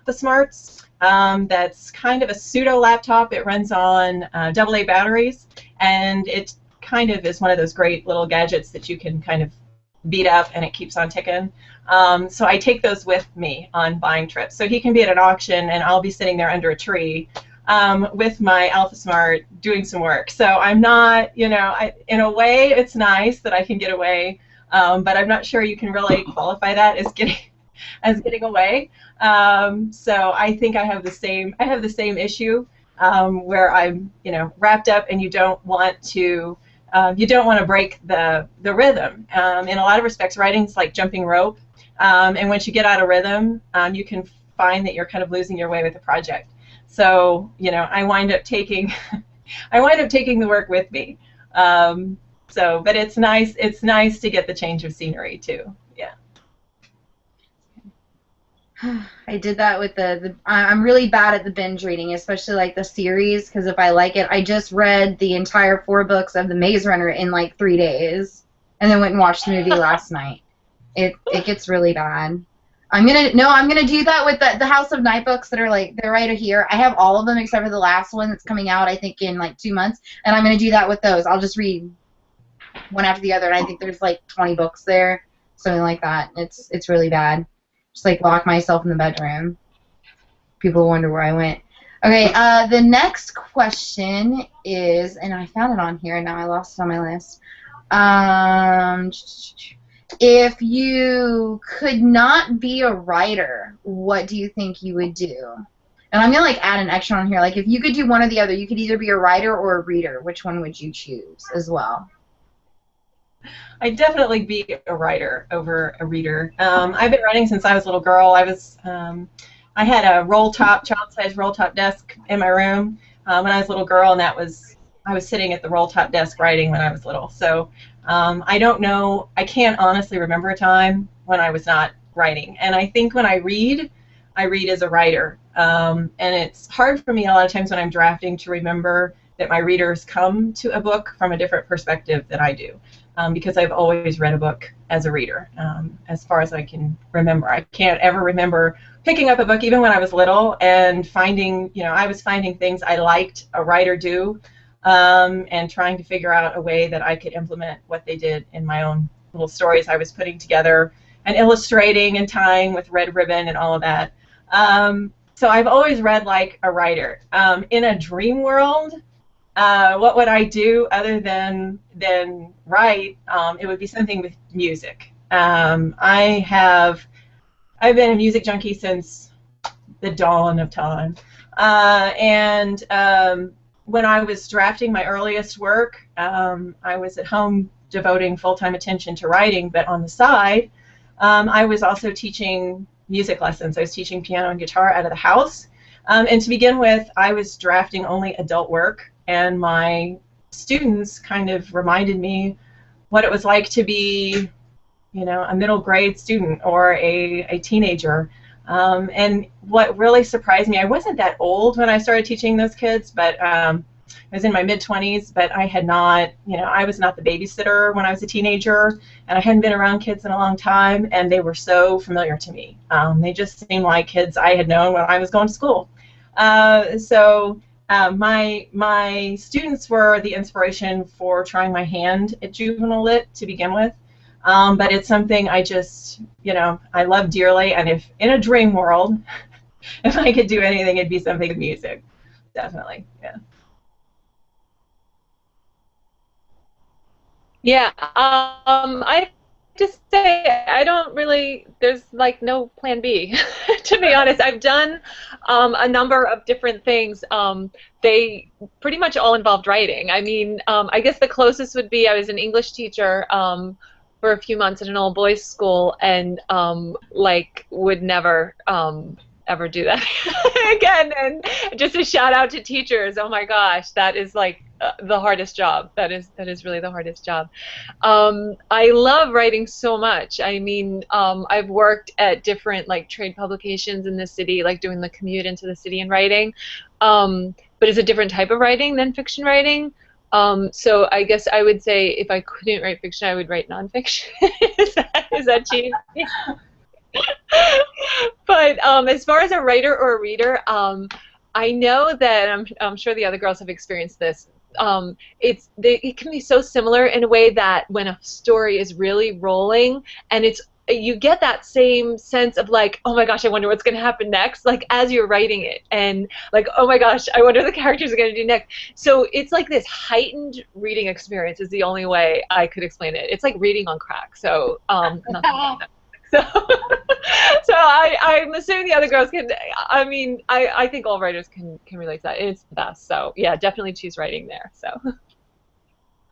The Smarts, that's kind of a pseudo laptop. It runs on AA batteries, and it kind of is one of those great little gadgets that you can kind of beat up and it keeps on ticking. So I take those with me on buying trips. So he can be at an auction and I'll be sitting there under a tree with my Alpha Smart doing some work. So I'm not, you know, in a way it's nice that I can get away, but I'm not sure you can really qualify that as getting away. So I think I have the same issue where I'm, you know, wrapped up, and you don't want to break the rhythm. In a lot of respects, writing's like jumping rope, and once you get out of rhythm, you can find that you're kind of losing your way with the project. So, you know, I wind up taking the work with me. But it's nice to get the change of scenery too. Yeah. I did that with I'm really bad at the binge reading, especially like the series, because if I like it, I just read the entire 4 books of The Maze Runner in like 3 days, and then went and watched the movie last night. It gets really bad. I'm gonna do that with the House of Night books that are like, they're right here. I have all of them except for the last one that's coming out, I think, in like 2 months, and I'm gonna do that with those. I'll just read one after the other, and I think there's like 20 books there, something like that. It's really bad. Just like lock myself in the bedroom. People wonder where I went. Okay, the next question is, and I found it on here, and now I lost it on my list. If you could not be a writer, what do you think you would do? And I'm gonna like add an extra on here. Like, if you could do one or the other, you could either be a writer or a reader. Which one would you choose as well? I'd definitely be a writer over a reader. I've been writing since I was a little girl. I had a child-size roll-top desk in my room when I was a little girl, and I was sitting at the roll-top desk writing when I was little. So I don't know. I can't honestly remember a time when I was not writing. And I think when I read as a writer. And it's hard for me a lot of times when I'm drafting to remember that my readers come to a book from a different perspective than I do, because I've always read a book as a reader, as far as I can remember. I can't ever remember picking up a book, even when I was little, and finding, I was finding things I liked a writer do, and trying to figure out a way that I could implement what they did in my own little stories I was putting together and illustrating and tying with red ribbon and all of that. So I've always read like a writer. In a dream world, what would I do other than write? It would be something with music. I've been a music junkie since the dawn of time, and when I was drafting my earliest work, I was at home devoting full-time attention to writing, but on the side, I was also teaching music lessons. I was teaching piano and guitar out of the house. And to begin with, I was drafting only adult work, and my students kind of reminded me what it was like to be, a middle grade student or a teenager. And what really surprised me, I wasn't that old when I started teaching those kids, but I was in my mid-20s, but I had not, I was not the babysitter when I was a teenager, and I hadn't been around kids in a long time, and they were so familiar to me. They just seemed like kids I had known when I was going to school. So my students were the inspiration for trying my hand at juvenile lit to begin with. But it's something I just, I love dearly, and if in a dream world, if I could do anything, it'd be something with music, definitely, yeah. Yeah, I just say I don't really, there's like no plan B, to be honest. I've done a number of different things. They pretty much all involved writing. I mean, I guess the closest would be I was an English teacher for a few months at an all boys school, and like would never ever do that again. And just a shout out to teachers. Oh my gosh, that is like the hardest job. That is really the hardest job. I love writing so much. I mean, I've worked at different like trade publications in the city, like doing the commute into the city and writing. But it's a different type of writing than fiction writing. So I guess I would say if I couldn't write fiction, I would write nonfiction. is that cheap? But as far as a writer or a reader, I know that I'm sure the other girls have experienced this. It can be so similar in a way that when a story is really rolling and you get that same sense of like, oh my gosh, I wonder what's going to happen next, like as you're writing it, and like, oh my gosh, I wonder what the characters are going to do next. So it's like this heightened reading experience is the only way I could explain it. It's like reading on crack. So So I'm assuming the other girls can. I mean, I think all writers can relate to that. It's the best. So yeah, definitely choose writing there. So.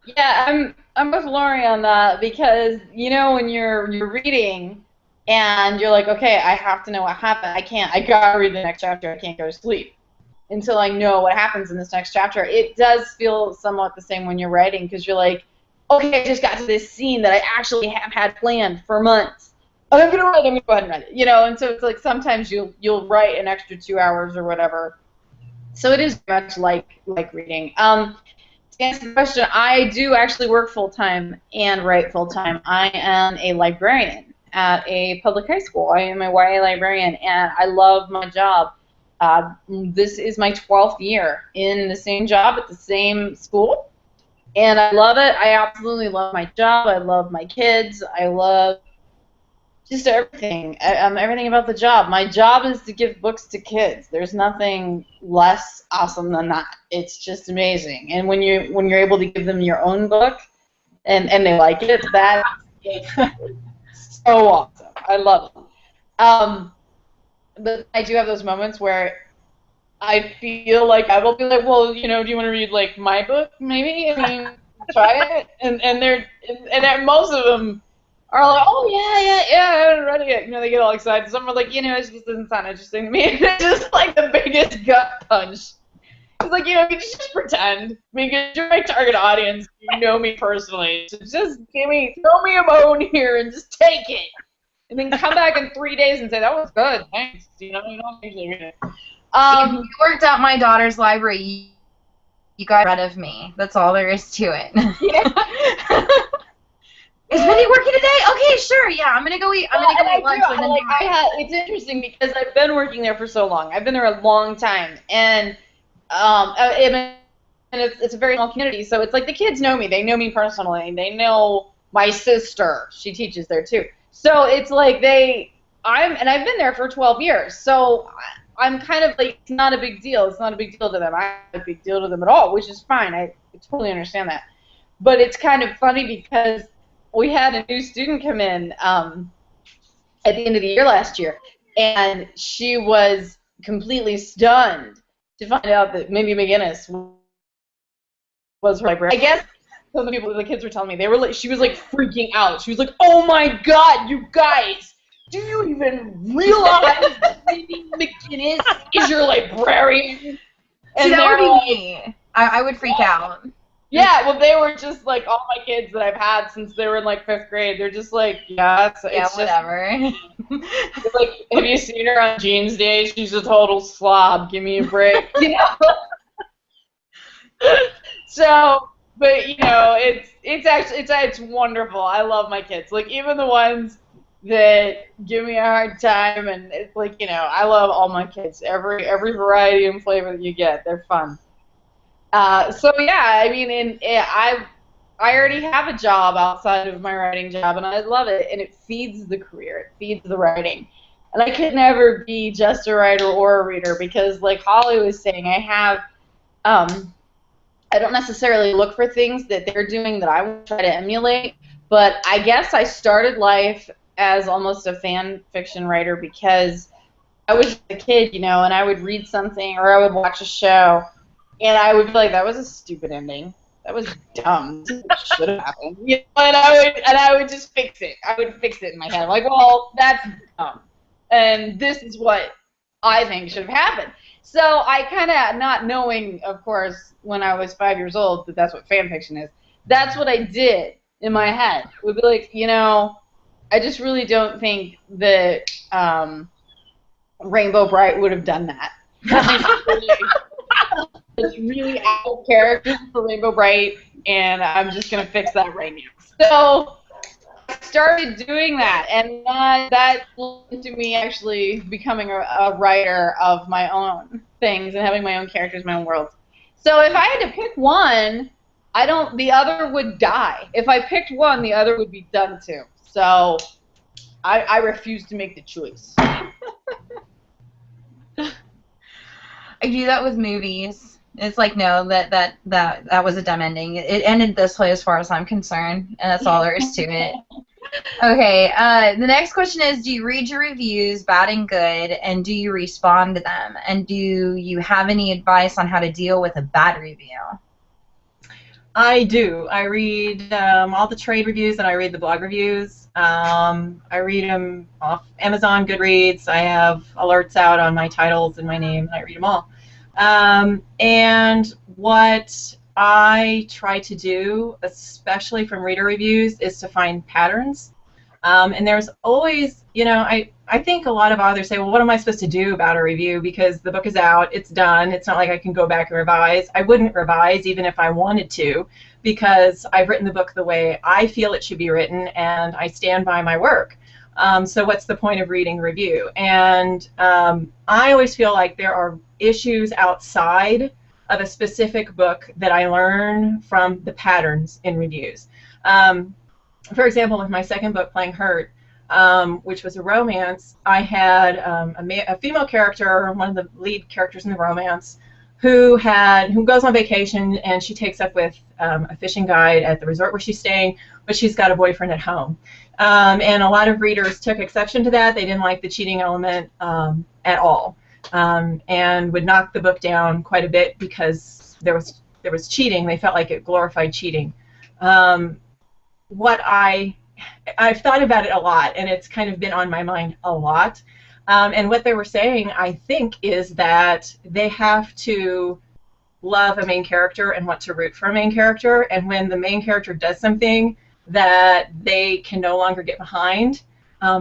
Yeah, I'm with Laurie on that, because when you're reading and you're like, okay, I have to know what happened. I gotta read the next chapter. I can't go to sleep until I know what happens in this next chapter. It does feel somewhat the same when you're writing, because you're like, okay, I just got to this scene that I actually have had planned for months. I'm gonna go ahead and write it, and so it's like sometimes you'll write an extra 2 hours or whatever. So it is very much like reading. To answer the question, I do actually work full-time and write full-time. I am a librarian at a public high school. I am a YA librarian, and I love my job. This is my 12th year in the same job at the same school, and I love it. I absolutely love my job. I love my kids. I love just everything. Everything about the job. My job is to give books to kids. There's nothing less awesome than that. It's just amazing. And when you're able to give them your own book, and they like it, that's so awesome. I love it. But I do have those moments where I feel like I will be like, well, do you want to read like my book, maybe? I mean, try it. And most of them are like, oh yeah, I haven't read it yet. They get all excited. Some are like, it just doesn't sound interesting to me. It's just like the biggest gut punch. It's like, you just pretend, because you're my target audience. You know me personally. So just throw me a bone here and just take it. And then come back in 3 days and say, that was good, thanks. You don't usually read it. If you worked at my daughter's library, You got rid of me. That's all there is to it. Yeah. Is Mindy working today? Okay, sure. Yeah, I'm gonna go eat. I'm gonna go eat lunch. It's interesting because I've been working there for so long. I've been there a long time, and it's a very small community. So it's like the kids know me. They know me personally. They know my sister. She teaches there too. So it's like I've been there for 12 years. So I'm kind of like, it's not a big deal. It's not a big deal to them. I not a big deal to them at all, which is fine. I totally understand that. But it's kind of funny because we had a new student come in at the end of the year last year, and she was completely stunned to find out that Mindy McGinnis was her librarian. I guess some of the kids were telling me, she was like freaking out. She was like, "Oh my God, you guys! Do you even realize that Mindy McGinnis is your librarian?" And see, that would be me. I would freak out. Yeah, well, they were just like all my kids that I've had since they were in like 5th grade. They're just like, it's whatever. Like, have you seen her on Jeans Day? She's a total slob. Give me a break, you know. So, but you know, it's wonderful. I love my kids. Like even the ones that give me a hard time, and it's like, you know, I love all my kids. Every variety and flavor that you get, they're fun. So yeah, I mean, I already have a job outside of my writing job, and I love it, and it feeds the career, it feeds the writing, and I could never be just a writer or a reader because, like Holly was saying, I don't necessarily look for things that they're doing that I want to try to emulate, but I guess I started life as almost a fan fiction writer because I was a kid, you know, and I would read something or I would watch a show. And I would be like, that was a stupid ending. That was dumb. It should have happened. You know, and I would just fix it. I would fix it in my head. I'm like, well, that's dumb. And this is what I think should have happened. So I kind of, not knowing, of course, when I was 5 years old, that that's what fan fiction is, that's what I did in my head. It would be like, you know, I just really don't think that Rainbow Bright would have done that. It's really out characters for Rainbow Bright, and I'm just going to fix that right now. So I started doing that, and that led to me actually becoming a writer of my own things and having my own characters, my own worlds. So if I had to pick one, the other would die. If I picked one, the other would be done too. So I refuse to make the choice. I do that with movies. It's like, no, that was a dumb ending. It ended this way as far as I'm concerned, and that's all there is to it. Okay, the next question is, do you read your reviews, bad and good, and do you respond to them? And do you have any advice on how to deal with a bad review? I do. I read all the trade reviews and I read the blog reviews. I read them off Amazon, Goodreads. I have alerts out on my titles and my name, and I read them all. And what I try to do, especially from reader reviews, is to find patterns. And there's always, you know, I think a lot of authors say, well, what am I supposed to do about a review? Because the book is out, it's done, it's not like I can go back and revise. I wouldn't revise even if I wanted to, because I've written the book the way I feel it should be written, and I stand by my work. So what's the point of reading a review? And I always feel like there are issues outside of a specific book that I learn from the patterns in reviews. For example, with my second book, Playing Hurt, which was a romance, I had a female character, one of the lead characters in the romance, who goes on vacation, and she takes up with a fishing guide at the resort where she's staying, but she's got a boyfriend at home. And a lot of readers took exception to that. They didn't like the cheating element at all, and would knock the book down quite a bit because there was cheating. They felt like it glorified cheating. I've thought about it a lot, and it's kind of been on my mind a lot. And what they were saying, I think, is that they have to love a main character and want to root for a main character, and when the main character does something that they can no longer get behind,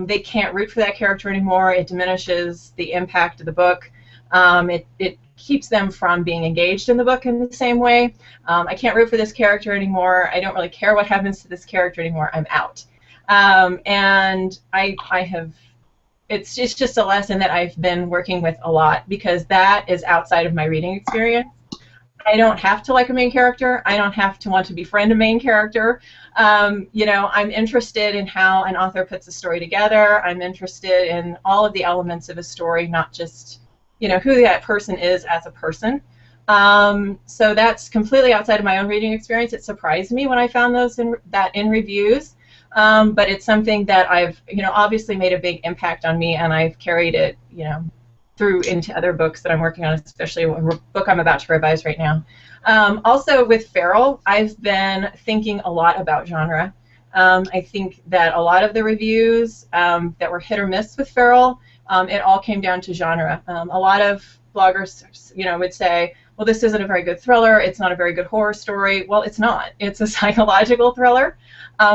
they can't root for that character anymore. It diminishes the impact of the book. It keeps them from being engaged in the book in the same way. I can't root for this character anymore. I don't really care what happens to this character anymore. I'm out. And I have, it's just a lesson that I've been working with a lot, because that is outside of my reading experience. I don't have to like a main character. I don't have to want to befriend a main character. You know, I'm interested in how an author puts a story together. I'm interested in all of the elements of a story, not just, you know, who that person is as a person. So that's completely outside of my own reading experience. It surprised me when I found those in reviews. But it's something that I've, you know, obviously made a big impact on me, and I've carried it, you know, through into other books that I'm working on, especially a book I'm about to revise right now. Also with Feral, I've been thinking a lot about genre. I think that a lot of the reviews that were hit or miss with Feral, it all came down to genre. A lot of bloggers, you know, would say, well, this isn't a very good thriller, it's not a very good horror story. Well, it's not. It's a psychological thriller,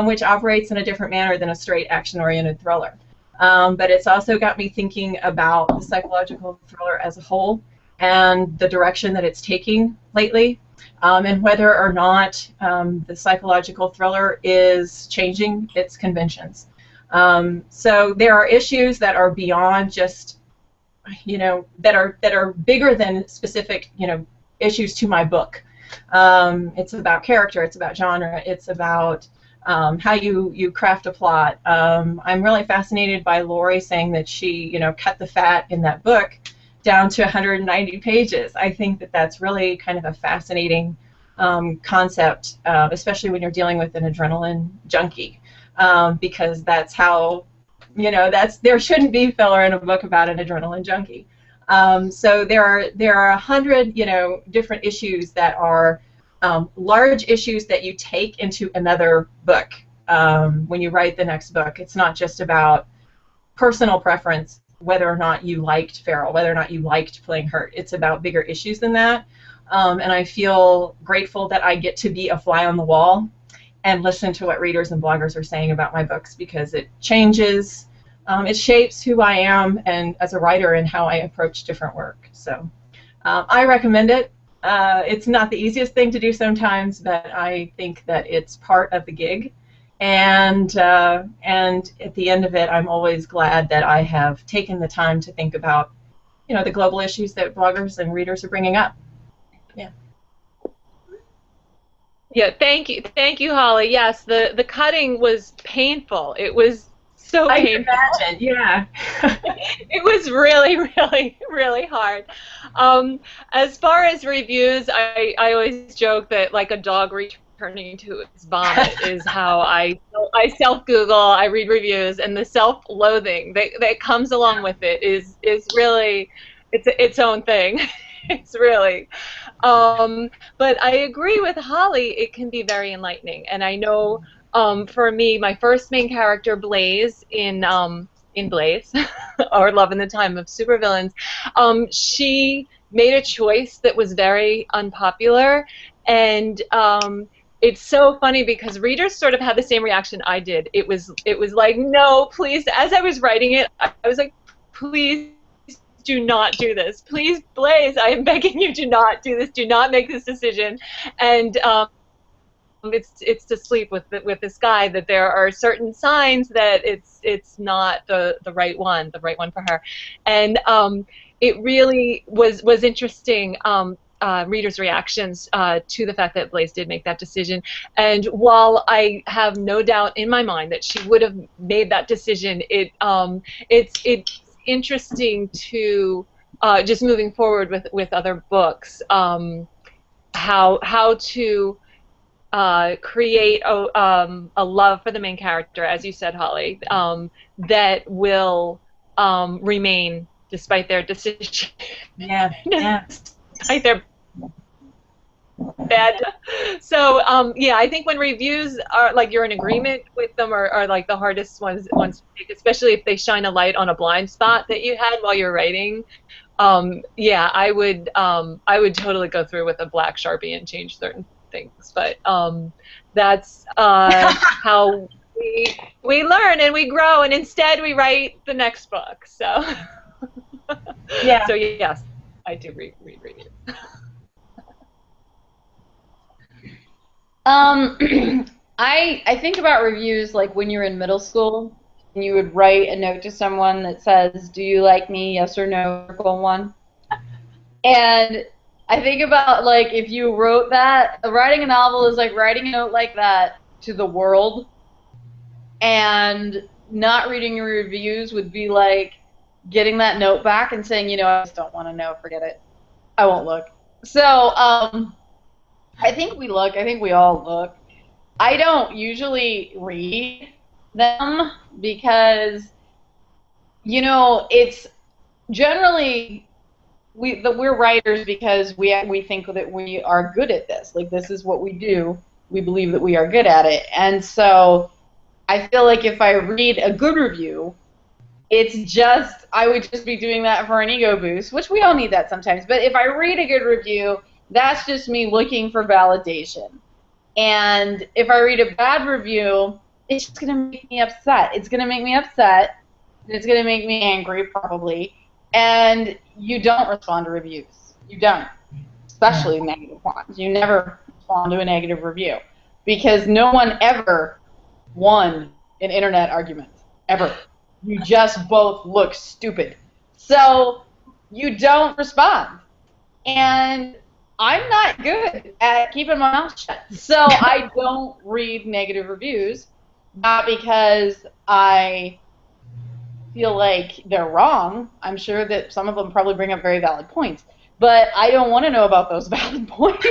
which operates in a different manner than a straight action-oriented thriller. But it's also got me thinking about the psychological thriller as a whole and the direction that it's taking lately, and whether or not the psychological thriller is changing its conventions. So there are issues that are beyond just, you know, that are bigger than specific, you know, issues to my book. It's about character, it's about genre, it's about how you craft a plot. I'm really fascinated by Laurie saying that she, you know, cut the fat in that book down to 190 pages. I think that that's really kind of a fascinating concept, especially when you're dealing with an adrenaline junkie, because that's how, you know, there shouldn't be filler in a book about an adrenaline junkie. So there are 100, you know, different issues that are large issues that you take into another book when you write the next book. It's not just about personal preference, whether or not you liked Feral, whether or not you liked playing Hurt. It's about bigger issues than that. And I feel grateful that I get to be a fly on the wall and listen to what readers and bloggers are saying about my books, because it changes, it shapes who I am and as a writer and how I approach different work. So I recommend it. It's not the easiest thing to do sometimes, but I think that it's part of the gig. And at the end of it, I'm always glad that I have taken the time to think about, you know, the global issues that bloggers and readers are bringing up. Yeah. Yeah, thank you, Holly. Yes, the cutting was painful. It was so painful. I can imagine, yeah. It was really, really, really hard. As far as reviews, I always joke that like a dog returning to its vomit is how I self-Google, I read reviews, and the self-loathing that comes along with it is really, it's its own thing. It's really. But I agree with Holly, it can be very enlightening. And I know for me, my first main character, Blaze, in Blaze, or Love in the Time of Supervillains, she made a choice that was very unpopular, and it's so funny because readers sort of had the same reaction I did. It was like, no, please. As I was writing it, I was like, please do not do this. Please, Blaze, I am begging you, do not do this. Do not make this decision. And it's to sleep with this guy that there are certain signs that it's not the right one for her. And it really was interesting. Readers' reactions to the fact that Blaze did make that decision. And while I have no doubt in my mind that she would have made that decision, it's interesting to just moving forward with other books, how to create a love for the main character, as you said, Holly, that will remain despite their decision. Yeah, yeah. Despite their bad. So yeah, I think when reviews are like you're in agreement with them are like the hardest ones to make, especially if they shine a light on a blind spot that you had while you're writing. Yeah, I would totally go through with a black Sharpie and change certain things, but that's how we learn and we grow, and instead we write the next book. So yeah. So yes. I do read reviews. I think about reviews like when you're in middle school and you would write a note to someone that says, "Do you like me? Yes or no?" Circle one. And I think about like if you wrote that, writing a novel is like writing a note like that to the world, and not reading your reviews would be like getting that note back and saying, you know, I just don't want to know, forget it. I won't look. So I think we look. I think we all look. I don't usually read them because, you know, it's generally we're writers because we think that we are good at this. Like, this is what we do. We believe that we are good at it. And so I feel like if I read a good review, it's just, I would just be doing that for an ego boost, which we all need that sometimes. But if I read a good review, that's just me looking for validation. And if I read a bad review, it's just going to make me upset. It's going to make me upset. It's going to make me angry, probably. And you don't respond to reviews. You don't. Especially negative ones. You never respond to a negative review. Because no one ever won an internet argument. Ever. You just both look stupid. So you don't respond. And I'm not good at keeping my mouth shut. So I don't read negative reviews, not because I feel like they're wrong. I'm sure that some of them probably bring up very valid points. But I don't want to know about those valid points.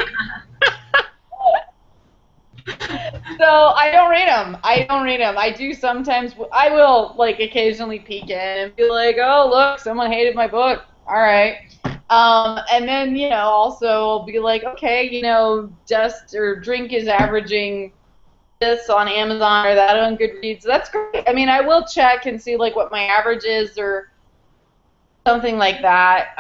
So I don't read them. I don't read them. I do sometimes. I will, like, occasionally peek in and be like, oh, look, someone hated my book. All right. And then, you know, also I'll be like, okay, you know, Dust or Drink is averaging this on Amazon or that on Goodreads. That's great. I mean, I will check and see, like, what my average is or something like that.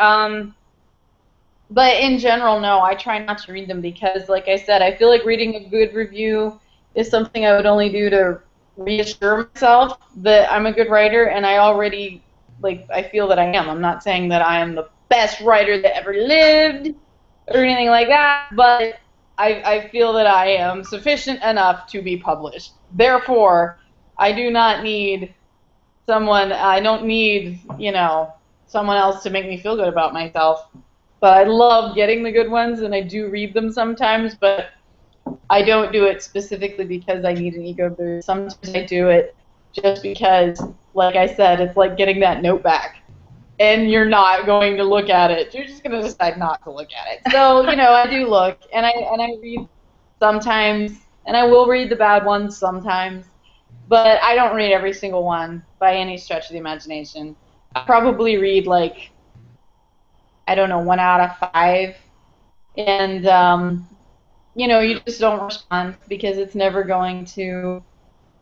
But in general, no, I try not to read them because, like I said, I feel like reading a good review is something I would only do to reassure myself that I'm a good writer, and I already, like, I feel that I am. I'm not saying that I am the best writer that ever lived or anything like that, but I feel that I am sufficient enough to be published. Therefore, I do not need someone, I don't need, you know, someone else to make me feel good about myself. But I love getting the good ones, and I do read them sometimes, but I don't do it specifically because I need an ego boost. Sometimes I do it just because, like I said, it's like getting that note back. And you're not going to look at it. You're just going to decide not to look at it. So, you know, I do look, and I read sometimes, and I will read the bad ones sometimes. But I don't read every single one by any stretch of the imagination. I probably read, like, I don't know, 1 out of 5. And, you know, you just don't respond because it's never going to,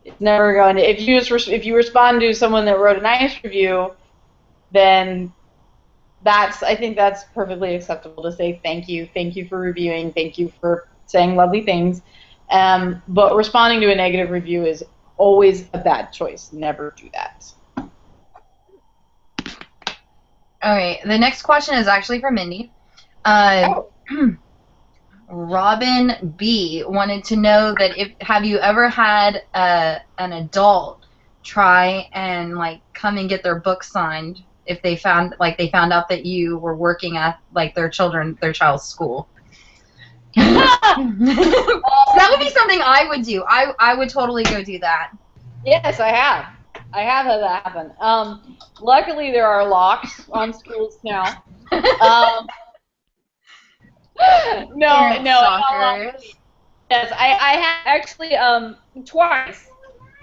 if you respond to someone that wrote a nice review, then I think that's perfectly acceptable to say thank you for reviewing, thank you for saying lovely things. But responding to a negative review is always a bad choice. Never do that. All right, the next question is actually for Mindy. Robin B. wanted to know that have you ever had an adult try and, like, come and get their book signed if they found out that you were working at, like, their child's school? That would be something I would do. I would totally go do that. Yes, I have. I have had that happen. Luckily, there are locks on schools now. No. Yes, I have actually twice.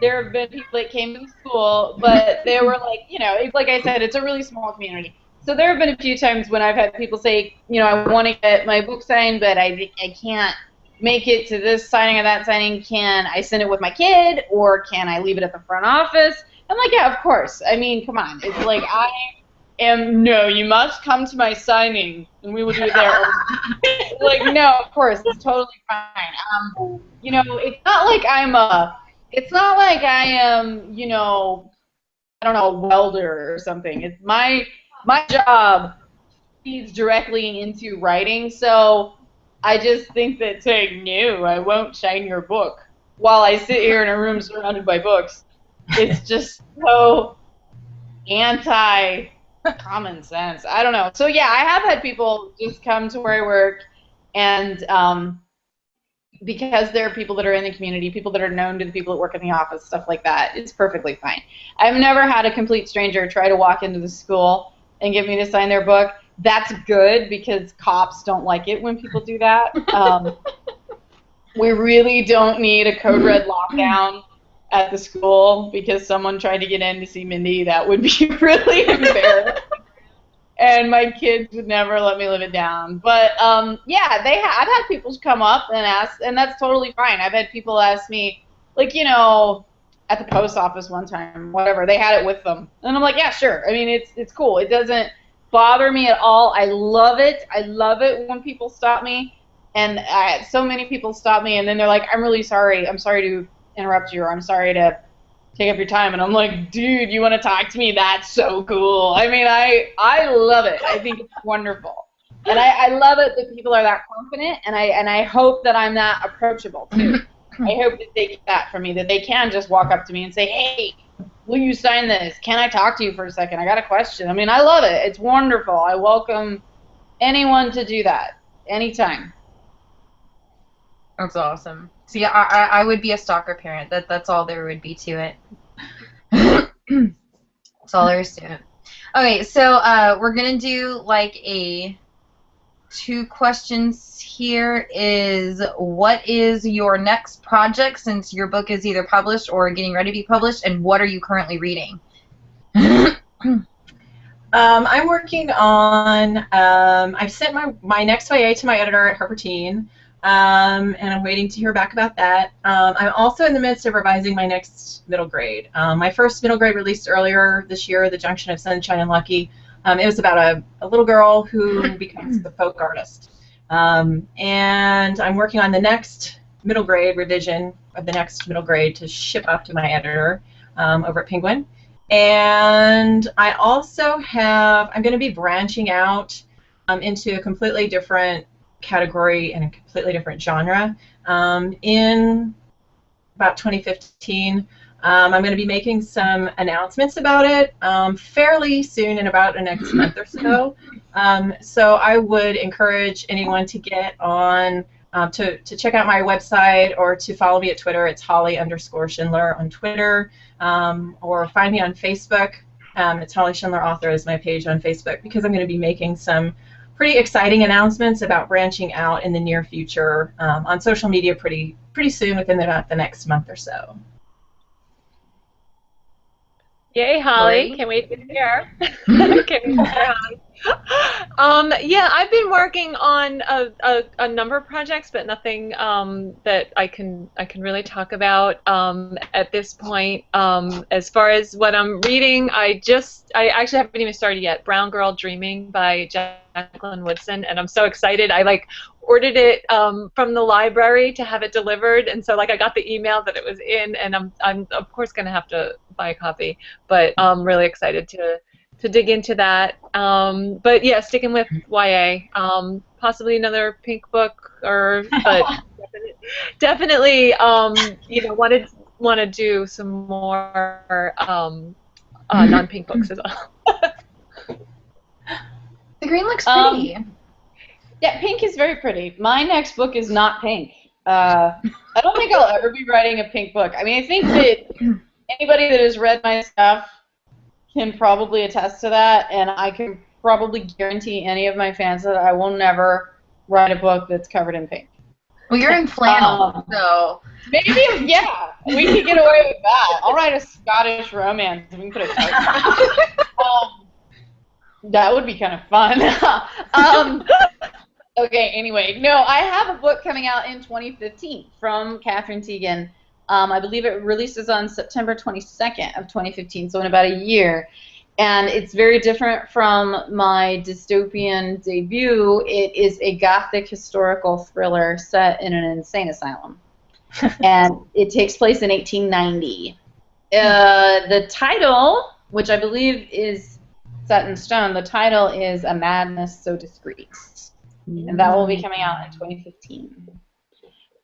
There have been people that came to the school, but they were like, you know, like I said, it's a really small community. So there have been a few times when I've had people say, you know, I want to get my book signed, but I can't make it to this signing or that signing. Can I send it with my kid, or can I leave it at the front office? I'm like, yeah, of course. I mean, come on. It's like no, you must come to my signing, and we will do it there. Like, no, of course, it's totally fine. You know, it's not like I am, you know, I don't know, a welder or something. It's my job feeds directly into writing. So I just think that saying, no, I won't sign your book while I sit here in a room surrounded by books, it's just so anti-common sense. I don't know. So, yeah, I have had people just come to where I work, and because there are people that are in the community, people that are known to the people that work in the office, stuff like that, it's perfectly fine. I've never had a complete stranger try to walk into the school and get me to sign their book. That's good, because cops don't like it when people do that. We really don't need a code red lockdown at the school because someone tried to get in to see Mindy. That would be really embarrassing. And my kids would never let me live it down. But, yeah, I've had people come up and ask, and that's totally fine. I've had people ask me, like, you know, at the post office one time, whatever, they had it with them. And I'm like, yeah, sure. I mean, it's cool. It doesn't bother me at all. I love it. I love it when people stop me. And so many people stop me, and then they're like, I'm really sorry. I'm sorry to interrupt you, or I'm sorry to take up your time. And I'm like, dude, you want to talk to me? That's so cool. I mean, I love it. I think it's wonderful. And I love it that people are that confident, and I hope that I'm that approachable, too. I hope that they get that from me, that they can just walk up to me and say, hey, will you sign this? Can I talk to you for a second? I got a question. I mean, I love it. It's wonderful. I welcome anyone to do that anytime. That's awesome. See, I would be a stalker parent. That's all there would be to it. That's all there is to it. Okay, so we're gonna do like a 2 questions here. Is what is your next project since your book is either published or getting ready to be published, and what are you currently reading? I'm working on. I've sent my next YA to my editor at Harper-Teen. And I'm waiting to hear back about that. I'm also in the midst of revising my next middle grade. My first middle grade released earlier this year, The Junction of Sunshine and Lucky. It was about a little girl who becomes the folk artist. And I'm working on the next middle grade revision of the next middle grade to ship up to my editor over at Penguin. And I also I'm going to be branching out into a completely different category and a completely different genre. In about 2015, I'm going to be making some announcements about it fairly soon, in about the next month or so. So I would encourage anyone to get on, to check out my website, or to follow me at Twitter. It's Holly_Schindler on Twitter, or find me on Facebook. It's Holly Schindler Author is my page on Facebook, because I'm going to be making some pretty exciting announcements about branching out in the near future on social media pretty soon, within the next month or so. Yay, Holly. Can't wait to hear. Can't wait to hear, Holly. Yeah, I've been working on a number of projects, but nothing that I can really talk about at this point. As far as what I'm reading, I actually haven't even started yet. Brown Girl Dreaming by Jacqueline Woodson, and I'm so excited. I ordered it from the library to have it delivered, and so I got the email that it was in, and I'm of course gonna have to buy a copy, but I'm really excited to dig into that. But yeah, sticking with YA, possibly another pink book, but definitely want to do some more non-pink books as well. The green looks pretty. Yeah, pink is very pretty. My next book is not pink. I don't think I'll ever be writing a pink book. I mean, I think that anybody that has read my stuff can probably attest to that, and I can probably guarantee any of my fans that I will never write a book that's covered in pink. Well, you're in flannel, so maybe, yeah, we can get away with that. I'll write a Scottish romance. We can put a title. That would be kind of fun. Okay, anyway, no, I have a book coming out in 2015 from Catherine Teagan. I believe it releases on September 22nd of 2015, so in about a year. And it's very different from my dystopian debut. It is a gothic historical thriller set in an insane asylum. And it takes place in 1890. The title, which I believe is set in stone. The title is A Madness So Discreet, and that will be coming out in 2015.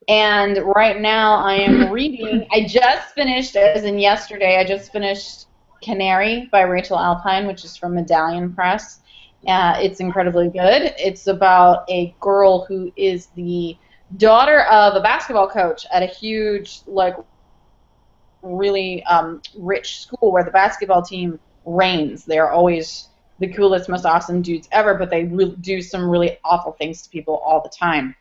And right now I am reading, I just finished, as in yesterday, I just finished Canary by Rachel Alpine, which is from Medallion Press. It's incredibly good. It's about a girl who is the daughter of a basketball coach at a huge, like, really rich school where the basketball team reigns. They're always the coolest, most awesome dudes ever, but they do some really awful things to people all the time.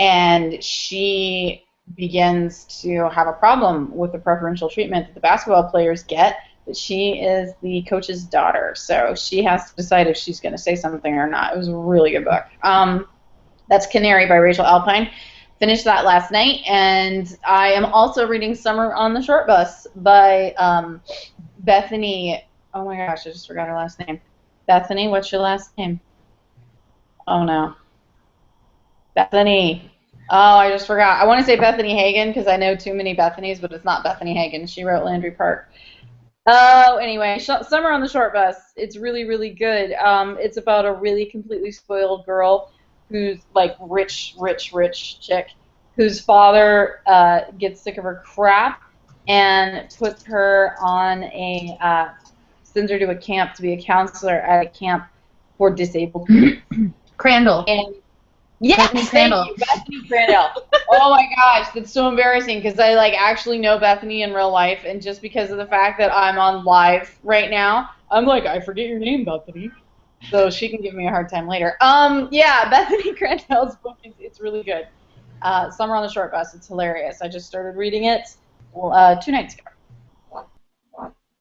And she begins to have a problem with the preferential treatment that the basketball players get, but she is the coach's daughter, so she has to decide if she's going to say something or not. It was a really good book. That's Canary by Rachel Alpine. Finished that last night, and I am also reading Summer on the Short Bus by Bethany. Oh my gosh, I just forgot her last name. Bethany, what's your last name? Oh no. Bethany. Oh, I just forgot. I want to say Bethany Hagen because I know too many Bethanies, but it's not Bethany Hagen. She wrote Landry Park. Oh, anyway, Summer on the Short Bus. It's really, really good. It's about a really completely spoiled girl who's like rich chick whose father gets sick of her crap and puts her on sends her to a camp to be a counselor at a camp for disabled people. Crandall. And yes, thank you, Bethany Crandall. Oh my gosh, that's so embarrassing because I like actually know Bethany in real life, and just because of the fact that I'm on live right now, I'm like, I forget your name, Bethany. So she can give me a hard time later. Yeah, Bethany Crandall's book it's really good. Summer on the Short Bus. It's hilarious. I just started reading it 2 nights ago.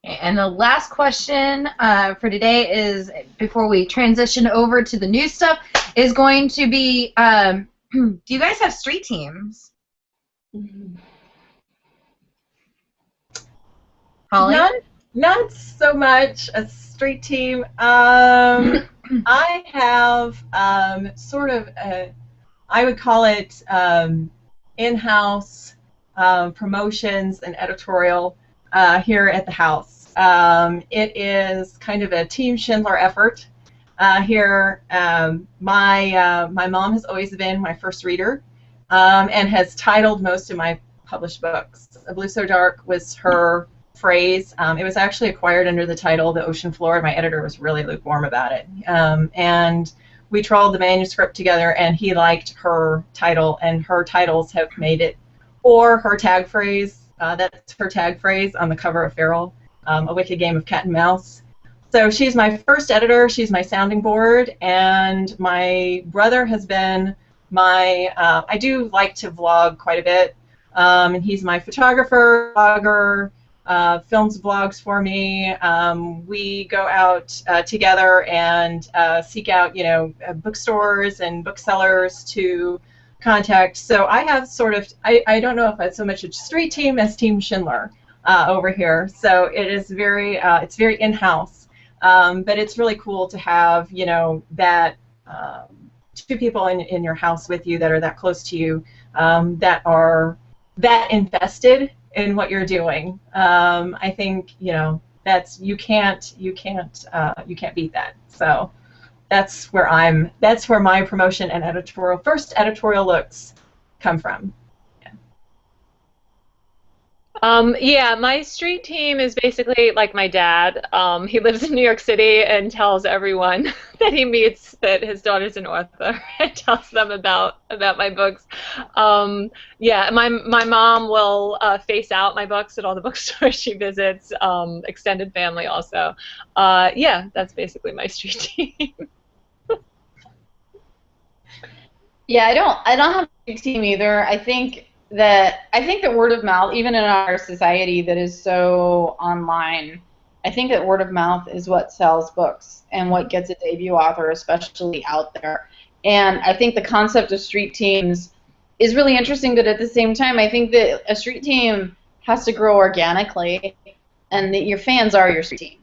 And the last question for today is, before we transition over to the new stuff, is going to be, do you guys have street teams? Holly? Not so much a street team. I have sort of I would call it in-house promotions and editorial here at the house. It is kind of a Team Schindler effort here. My mom has always been my first reader and has titled most of my published books. A Blue So Dark was her phrase. It was actually acquired under the title The Ocean Floor, and my editor was really lukewarm about it. And we trawled the manuscript together, and he liked her title, and her titles have made it, or her tag phrase. That's her tag phrase on the cover of Feral, A Wicked Game of Cat and Mouse. So she's my first editor, she's my sounding board, and my brother has been my, I do like to vlog quite a bit, and he's my photographer, blogger, films blogs for me. We go out together and seek out, bookstores and booksellers to contact. So I have sort of, I don't know if it's so much a street team as Team Schindler over here. So it is very, it's very in-house. But it's really cool to have, that 2 people in your house with you that are that close to you, that are that invested in what you're doing. I think that's you can't beat that. So that's where my promotion and first editorial looks come from. Yeah, my street team is basically like my dad. He lives in New York City and tells everyone that he meets that his daughter's an author and tells them about my books. Yeah, my mom will face out my books at all the bookstores she visits, extended family also. Yeah, that's basically my street team. Yeah, I don't have a team either. I think that word of mouth, even in our society that is so online, I think that word of mouth is what sells books and what gets a debut author especially out there. And I think the concept of street teams is really interesting, but at the same time, I think that a street team has to grow organically, and that your fans are your street team.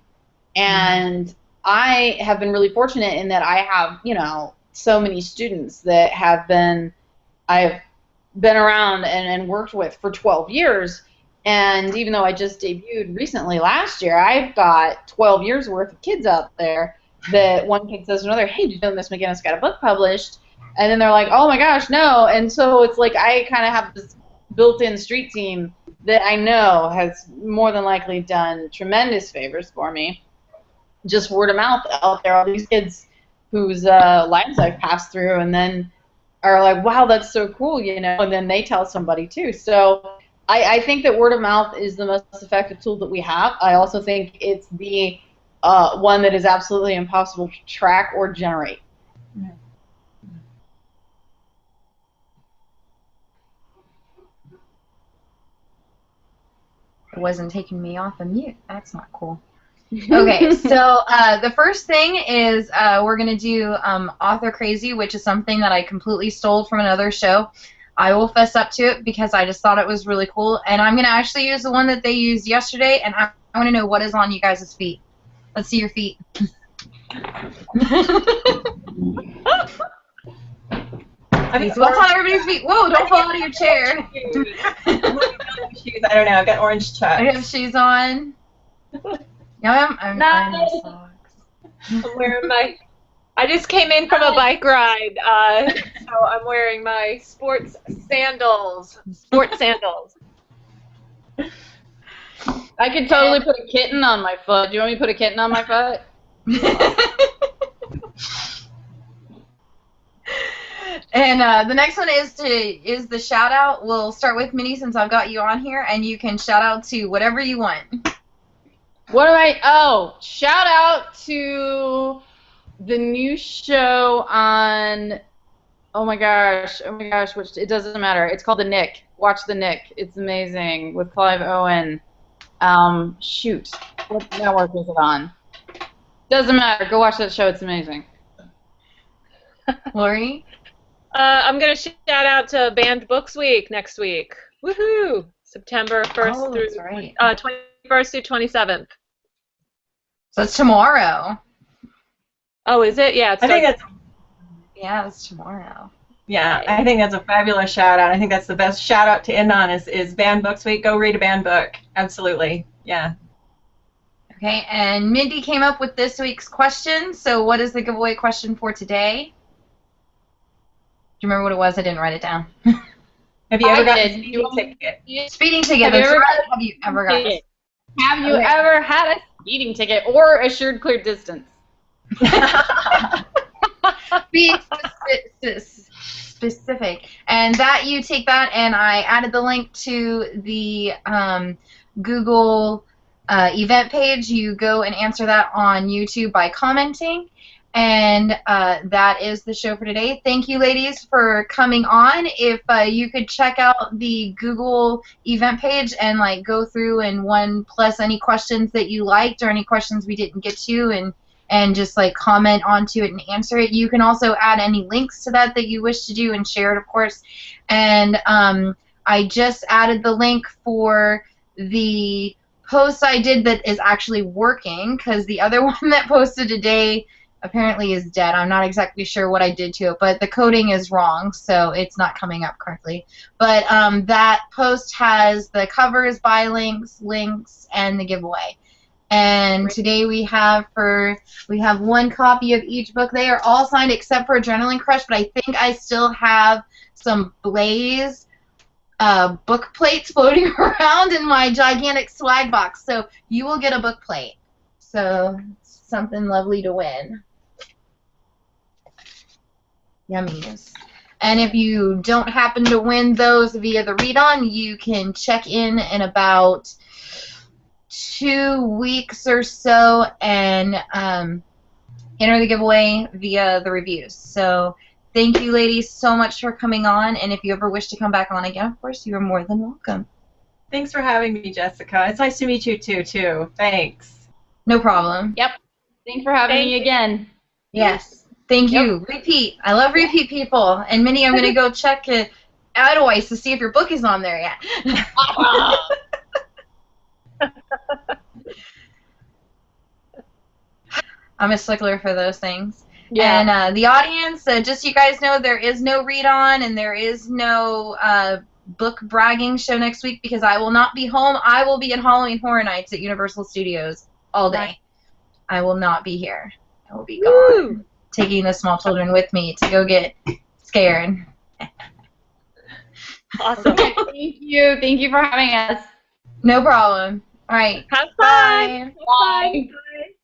And I have been really fortunate in that I have, so many students that I've been around and worked with for 12 years, And even though I just debuted recently last year, I've got 12 years worth of kids out there that one kid says to another, hey, did you know Miss McGinnis got a book published? And then they're like, oh my gosh, no. And so it's like I kind of have this built-in street team that I know has more than likely done tremendous favors for me. Just word of mouth out there, all these kids whose lives I've passed through, and then are like, wow, that's so cool, you know, and then they tell somebody too. So I think that word of mouth is the most effective tool that we have. I also think it's the one that is absolutely impossible to track or generate. It wasn't taking me off of mute. That's not cool. Okay, so the first thing is we're going to do Author Crazy, which is something that I completely stole from another show. I will fess up to it because I just thought it was really cool. And I'm going to actually use the one that they used yesterday, and I want to know what is on you guys' feet. Let's see your feet. What's on everybody's feet? Whoa, don't fall out of your chair. Shoes, I don't know. I've got orange chucks. I have shoes on. Yeah, I'm Nice. socks. I'm wearing my. I just came in from a bike ride, so I'm wearing my sports sandals. Sports sandals. I could totally put a kitten on my foot. Do you want me to put a kitten on my foot? And the next one is the shout out. We'll start with Minnie since I've got you on here, and you can shout out to whatever you want. What do I? Oh, shout out to the new show on. Oh my gosh! Which it doesn't matter. It's called The Nick. Watch The Nick. It's amazing with Clive Owen. Shoot, what network is it on? Doesn't matter. Go watch that show. It's amazing. Laurie? I'm going to shout out to Banned Books Week next week. Woohoo! September 1st through 21st through 27th. So it's tomorrow. Oh, is it? Yeah, I think that's. Yeah, it's tomorrow. Yeah, I think that's a fabulous shout out. I think that's the best shout out to end on is Banned Books Week. Go read a banned book. Absolutely. Yeah. Okay, and Mindy came up with this week's question. So what is the giveaway question for today? Do you remember what it was? I didn't write it down. Have you ever gotten a did. speeding ticket? Speeding ticket. Have you ever Have you ever got it? Have you ever had a speeding ticket or assured clear distance? Be specific. And that you take that, and I added the link to the Google event page. You go and answer that on YouTube by commenting. And that is the show for today. Thank you, ladies, for coming on. If you could check out the Google event page and like go through and plus any questions that you liked or any questions we didn't get to, and just like comment onto it and answer it. You can also add any links to that you wish to do and share it, of course. And I just added the link for the post I did that is actually working, because the other one that posted today apparently is dead. I'm not exactly sure what I did to it, but the coding is wrong, so it's not coming up correctly. But that post has the covers, buy links, and the giveaway. And today we have one copy of each book. They are all signed except for Adrenaline Crush, but I think I still have some Blaze book plates floating around in my gigantic swag box. So you will get a book plate. So something lovely to win. Yummies. And if you don't happen to win those via the read-on, you can check in about 2 weeks or so and enter the giveaway via the reviews. So thank you, ladies, so much for coming on. And if you ever wish to come back on again, of course, you are more than welcome. Thanks for having me, Jessica. It's nice to meet you, too. Thanks. No problem. Yep. Thanks for having me again. Yes. Thank you. Repeat. I love repeat people. And Minnie, I'm going to go check Edelweiss to see if your book is on there yet. I'm a stickler for those things. Yeah. And the audience, just so you guys know, there is no read-on and there is no book bragging show next week because I will not be home. I will be at Halloween Horror Nights at Universal Studios all day. Nice. I will not be here. I will be gone, taking the small children with me to go get scared. Awesome. Okay, thank you. Thank you for having us. No problem. All right. Have fun. Bye. Bye. Bye.